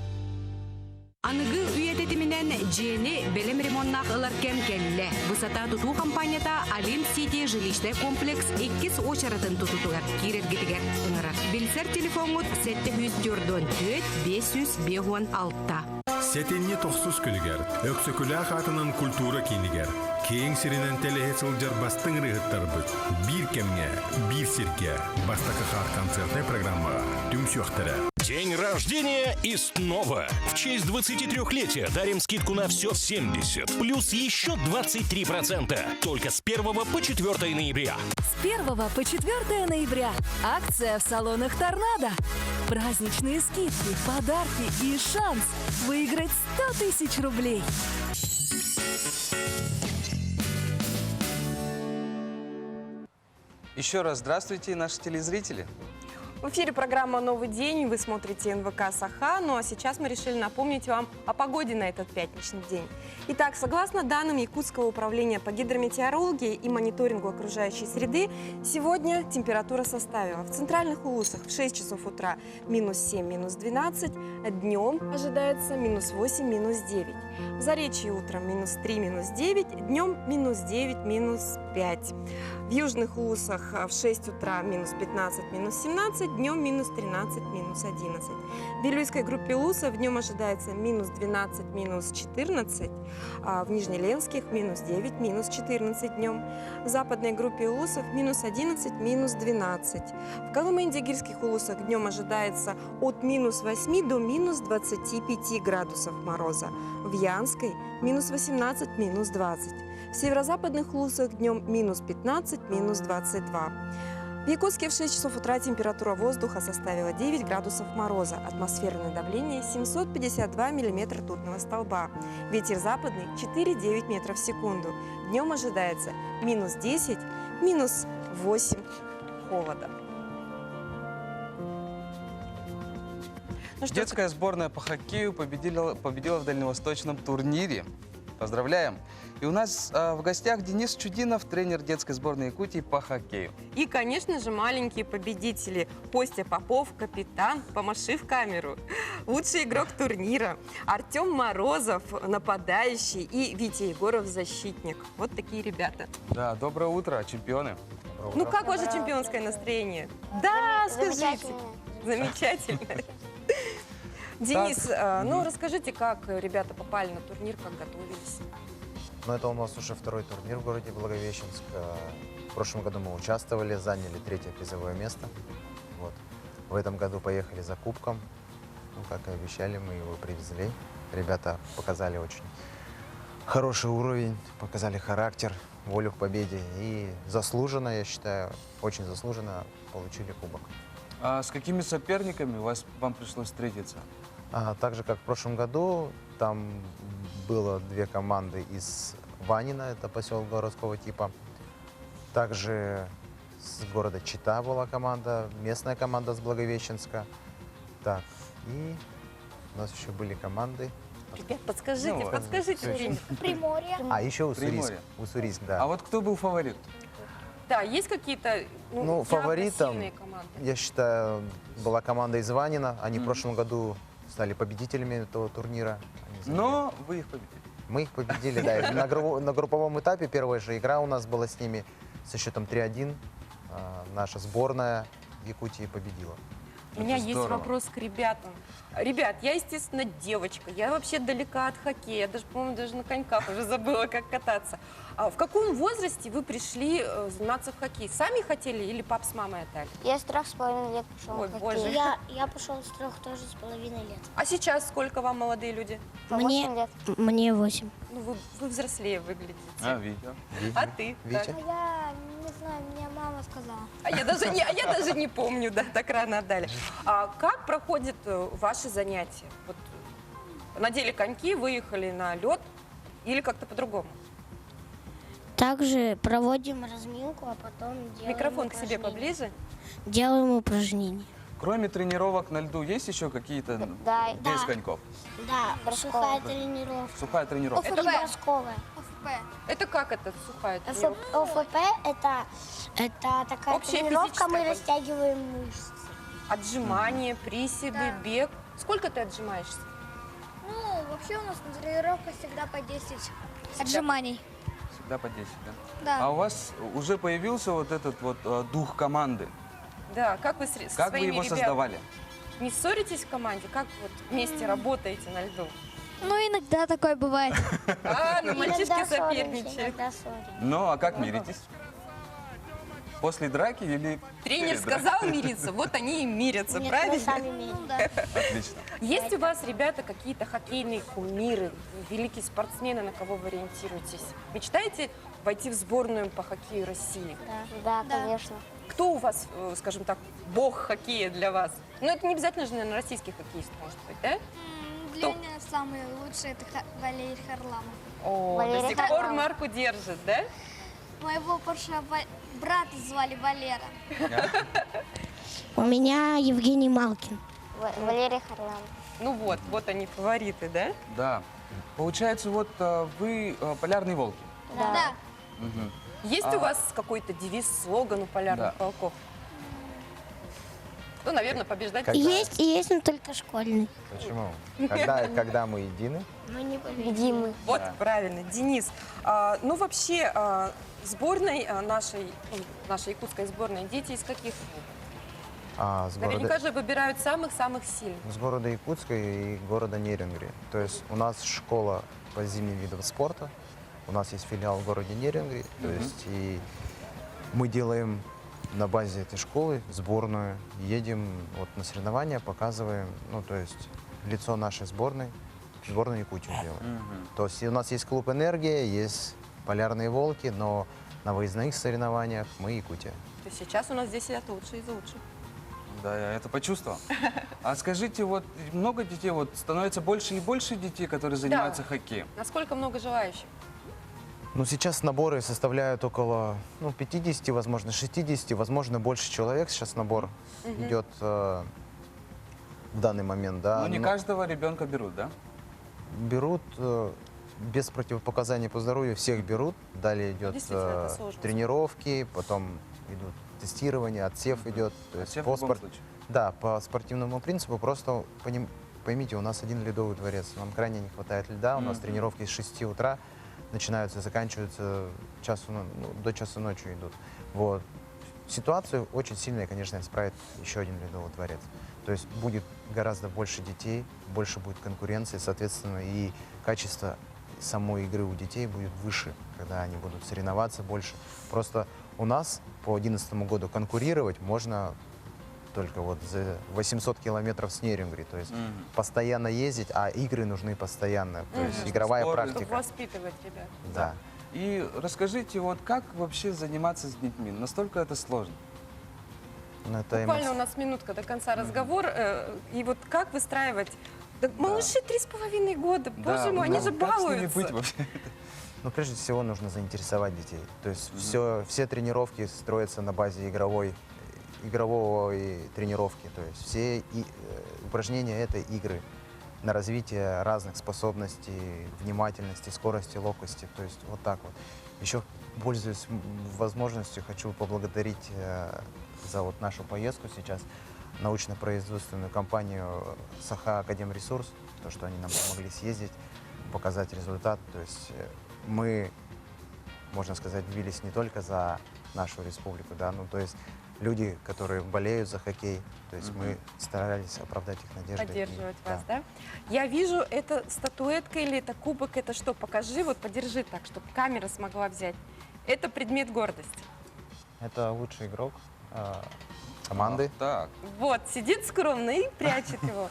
Анығы үйететімінен жені білім ремонтнақ ыларкен келі. Высота тұту компанията Алим Сити жилищный комплекс 2 очаратын тұтутығар. Керергетігер ұңырар. Білсер телефонгыт 704-500-506. Сетенне тоқсыз күлігер, өксөкілі қатының культура кейнігер. Кейін сиренен телехет сылжар бастың рығыттар бұд. Bir кемге, bir сирке. Бастақы қар концертной программаға. Түмсөқтірі. День рождения и снова. В честь 23-летия дарим скидку на все 70. Плюс еще 23%. Только с 1 по 4 ноября. С 1 по 4 ноября. Акция в салонах «Торнадо». Праздничные скидки, подарки и шанс выиграть 100 000 рублей. Еще раз здравствуйте, наши телезрители. В эфире программа «Новый день». Вы смотрите НВК «Саха». Ну а сейчас мы решили напомнить вам о погоде на этот пятничный день. Итак, согласно данным Якутского управления по гидрометеорологии и мониторингу окружающей среды, сегодня температура составила в центральных улусах в 6 часов утра -7, -12, днем ожидается -8, -9. В Заречье утром -3, -9, днем -9, -5. В южных улусах в 6 утра -15, -17, днем -13, -11. В Вилюйской группе улусов днем ожидается -12, -14, а в Нижнеленских -9, -14 днем. В западной группе улусов -11, -12. В Колымо-Индигирских улусах днем ожидается от -8 до -25 градусов мороза. В Янской -18, -20. В северо-западных улусах днем -15, -22. В Якутске в 6 часов утра температура воздуха составила 9 градусов мороза, атмосферное давление 752 миллиметра ртутного столба. Ветер западный 4,9 метров в секунду. Днем ожидается -10, -8 холода. Ну, детская сборная по хоккею победила в дальневосточном турнире. Поздравляем! И у нас в гостях Денис Чудинов, тренер детской сборной Якутии по хоккею. И, конечно же, маленькие победители. Костя Попов, капитан, помаши в камеру. Лучший игрок турнира. Артем Морозов, нападающий. И Витя Егоров, защитник. Вот такие ребята. Да, доброе утро, чемпионы. Ну, как ваше чемпионское настроение? Да, скажите. Замечательно. Денис, ну расскажите, как ребята попали на турнир, как готовились? Ну, это у нас уже второй турнир в городе Благовещенск. В прошлом году мы участвовали, заняли 3-е призовое место. Вот. В этом году поехали за кубком. Ну, как и обещали, мы его привезли. Ребята показали очень хороший уровень, показали характер, волю к победе. И заслуженно, я считаю, очень заслуженно получили кубок. А с какими соперниками вам пришлось встретиться? Так же, как в прошлом году, там было 2 команды из Ванина, это поселок городского типа. Также с города Чита была команда, местная команда с Благовещенска. Так, и у нас еще были команды. Ребят, подскажите. Приморье. А, еще Уссурийск, да. А вот кто был фаворит? Да, есть какие-то фаворитом, сильные команды? Я считаю, была команда из Ванина. Они в прошлом году стали победителями этого турнира. Но вы их победили. Мы их победили, да. На групповом этапе первая же игра у нас была с ними со счетом 3-1. наша сборная Якутии победила. У меня есть вопрос к ребятам. Ребят, я, естественно, девочка. Я вообще далека от хоккея. Я даже, по-моему, даже на коньках уже забыла, как кататься. А в каком возрасте вы пришли заниматься в хоккей? Сами хотели или пап с мамой отдали? Я с 3,5 лет пошел Ой, в боже. хоккей. Я пошел с 3,5 лет. А сейчас сколько вам, молодые люди? Мне 8. Ну, вы взрослее выглядите. Витя. А ты? Витя? как? Я не знаю, мне мама сказала. А я даже не помню, да, так рано отдали. А как проходят ваши занятия? Вот надели коньки, выехали на лед или как-то по-другому? Также проводим разминку, а потом делаем Микрофон к себе поближе. Делаем упражнения. Кроме тренировок на льду, есть еще какие-то Да. без коньков? Да, сухая тренировка. Сухая тренировка. Это бросковая. Это как это сухая тренировка? ОФП это такая Общая тренировка, мы физическая растягиваем мышцы. Отжимания, приседы, бег. Сколько ты отжимаешься? Ну, вообще у нас на тренировках всегда по 10 отжиманий. Всегда по 10, да? Да. А у вас уже появился вот этот вот дух команды? Да, как вы со Как вы своими его ребятами? создавали? Не ссоритесь в команде? Как вот вместе работаете на льду? Ну, иногда такое бывает. А, ну мальчишки Иногда соперничают. Ну, а как миритесь? После драки или Тренер перед дракой? сказал мириться, вот они и мирятся, Нет, правильно? мы сами меряем. Отлично. Есть у вас, ребята, какие-то хоккейные кумиры, великие спортсмены, на кого вы ориентируетесь? Мечтаете войти в сборную по хоккею России? Да, конечно. Кто у вас, скажем так, бог хоккея для вас? Ну, это не обязательно же, наверное, российский хоккеист, может быть, да? Для меня самый лучший это Валерий Харламов. О, Валерий до сих пор Харламов. марку держит, да? Моего брата звали Валера. У меня Евгений Малкин. Валерий Харламов. Ну вот они фавориты, да? Да. Получается, вот вы полярные волки. Да. Мгм. Есть у вас какой-то девиз, слоган у полярных Да. волков? Ну, наверное, побеждать. Есть, но только школьный. Почему? Когда мы едины, Мы непобедимы. Вот, правильно, Денис. Ну, вообще, сборной нашей якутской сборной дети из каких? с Наверняка города, же выбирают самых-самых сильных. с города Якутска и города Нерингри. То есть у нас школа по зимним видам спорта, у нас есть филиал в городе Нерингри, то есть и мы делаем на базе этой школы сборную, едем вот на соревнования, показываем, ну то есть лицо нашей сборной Якутию делаем. То есть у нас есть клуб «Энергия», есть «Полярные волки», но на выездных соревнованиях мы Якутия. То есть сейчас у нас здесь сидят лучшие из лучших. Да, я это почувствовал. А скажите, вот много детей, вот становится больше и больше детей, которые занимаются хоккеем? Насколько много желающих? Ну, сейчас наборы составляют около 50, возможно, 60, возможно, больше человек. Сейчас набор идет в данный момент, да. Но не каждого ребенка берут, да? Берут без противопоказаний по здоровью, всех берут. Далее идет Действительно, это сложно. тренировки, потом идут тестирование, отсев идет. То есть Отсев в любом случае. Да, по спортивному принципу. Просто поймите, у нас один ледовый дворец. Нам крайне не хватает льда. У нас тренировки с 6 утра начинаются, заканчиваются до часа ночи идут. Вот. Ситуацию очень сильно, конечно, исправит еще один ледовый дворец. То есть будет гораздо больше детей, больше будет конкуренции, соответственно, и качество самой игры у детей будет выше, когда они будут соревноваться больше. Просто у нас по 2011 году конкурировать можно только вот за 800 километров с Нерингри. То есть постоянно ездить, а игры нужны постоянно. То есть игровая Спорт, практика. Чтобы воспитывать ребят. Да. И расскажите, вот как вообще заниматься с детьми? Настолько это сложно? Ну, это Буквально у нас минутка до конца разговора. И вот как выстраивать? Да, малыши 3,5 года, боже мой, они же как с ними балуются. быть вообще? Ну, прежде всего, нужно заинтересовать детей. То есть все тренировки строятся на базе игровой тренировки. То есть все упражнения — это игры на развитие разных способностей, внимательности, скорости, ловкости. То есть вот так вот. Еще, пользуясь возможностью, хочу поблагодарить за вот нашу поездку сейчас научно-производственную компанию «Саха Академресурс», то, что они нам помогли съездить, показать результат. То есть мы можно сказать, бились не только за нашу республику, да, ну, то есть люди, которые болеют за хоккей, то есть мы старались оправдать их надежды. Поддерживать вас, да? Я вижу, это статуэтка или это кубок, это что? Покажи, вот подержи так, чтобы камера смогла взять. Это предмет гордости. Это лучший игрок команды. Так. Вот, сидит скромно и прячет его.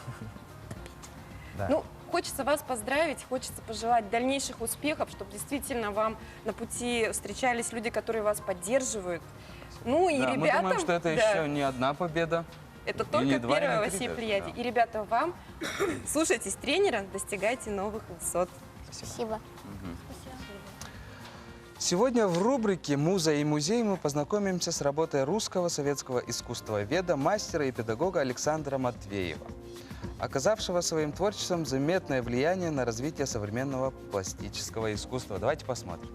Да. Ну, хочется вас поздравить, хочется пожелать дальнейших успехов, чтобы действительно вам на пути встречались люди, которые вас поддерживают. Ну и Да, ребятам... мы думаем, что это да, еще не одна победа. это и только не два, и не первое во три всей даже, плеяде. да. И, ребята, вам слушайтесь тренера, достигайте новых высот. Спасибо. Сегодня в рубрике «Муза и музей» мы познакомимся с работой русского советского искусствоведа, мастера и педагога Александра Матвеева, оказавшего своим творчеством заметное влияние на развитие современного пластического искусства. Давайте посмотрим.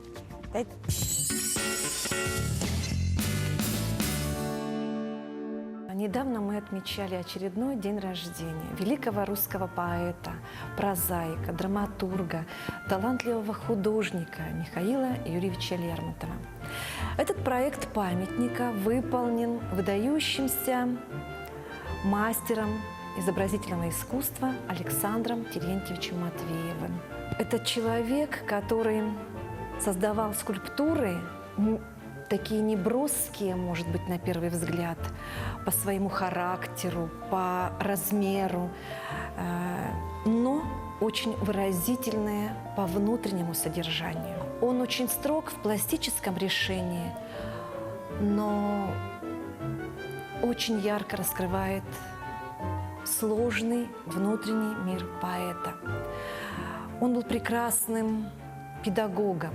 Недавно мы отмечали очередной день рождения великого русского поэта, прозаика, драматурга, талантливого художника Михаила Юрьевича Лермонтова. Этот проект памятника выполнен выдающимся мастером изобразительного искусства Александром Терентьевичем Матвеевым. Это человек, который создавал скульптуры, такие неброские, может быть, на первый взгляд, по своему характеру, по размеру, но очень выразительные по внутреннему содержанию. Он очень строг в пластическом решении, но очень ярко раскрывает сложный внутренний мир поэта. Он был прекрасным педагогом,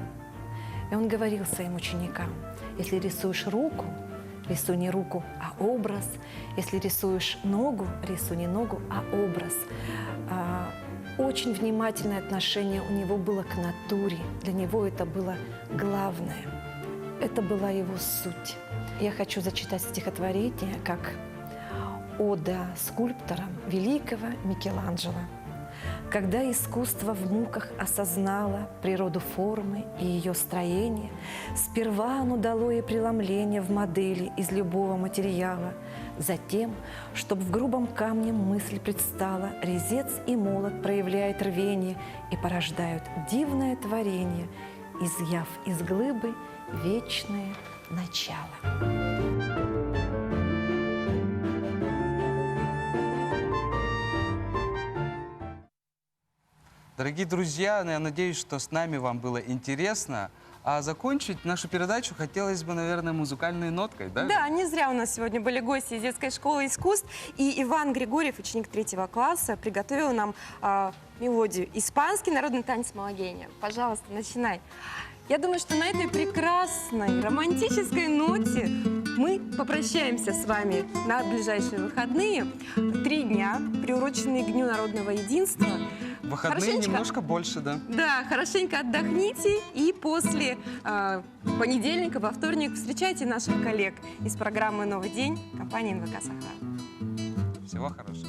и он говорил своим ученикам: если рисуешь руку, рисуй не руку, а образ. Если рисуешь ногу, рисуй не ногу, а образ. Очень внимательное отношение у него было к натуре. Для него это было главное. Это была его суть. Я хочу зачитать стихотворение как ода скульпторам великого Микеланджело. Когда искусство в муках осознало природу формы и ее строение, сперва оно дало ей преломление в модели из любого материала. Затем, чтоб в грубом камне мысль предстала, резец и молот проявляют рвение и порождают дивное творение, изъяв из глыбы вечное начало. Дорогие друзья, я надеюсь, что с нами вам было интересно. А закончить нашу передачу хотелось бы, наверное, музыкальной ноткой, да? Да, не зря у нас сегодня были гости из детской школы искусств. И Иван Григорьев, ученик 3 класса, приготовил нам мелодию «Испанский народный танец Малагеня». Пожалуйста, начинай. Я думаю, что на этой прекрасной романтической ноте мы попрощаемся с вами на ближайшие выходные. 3 дня, приуроченные к Дню народного единства. Выходные немножко больше, да? Да, хорошенько отдохните и после понедельника, во вторник встречайте наших коллег из программы «Новый день» компании НВК «Саха». Всего хорошего.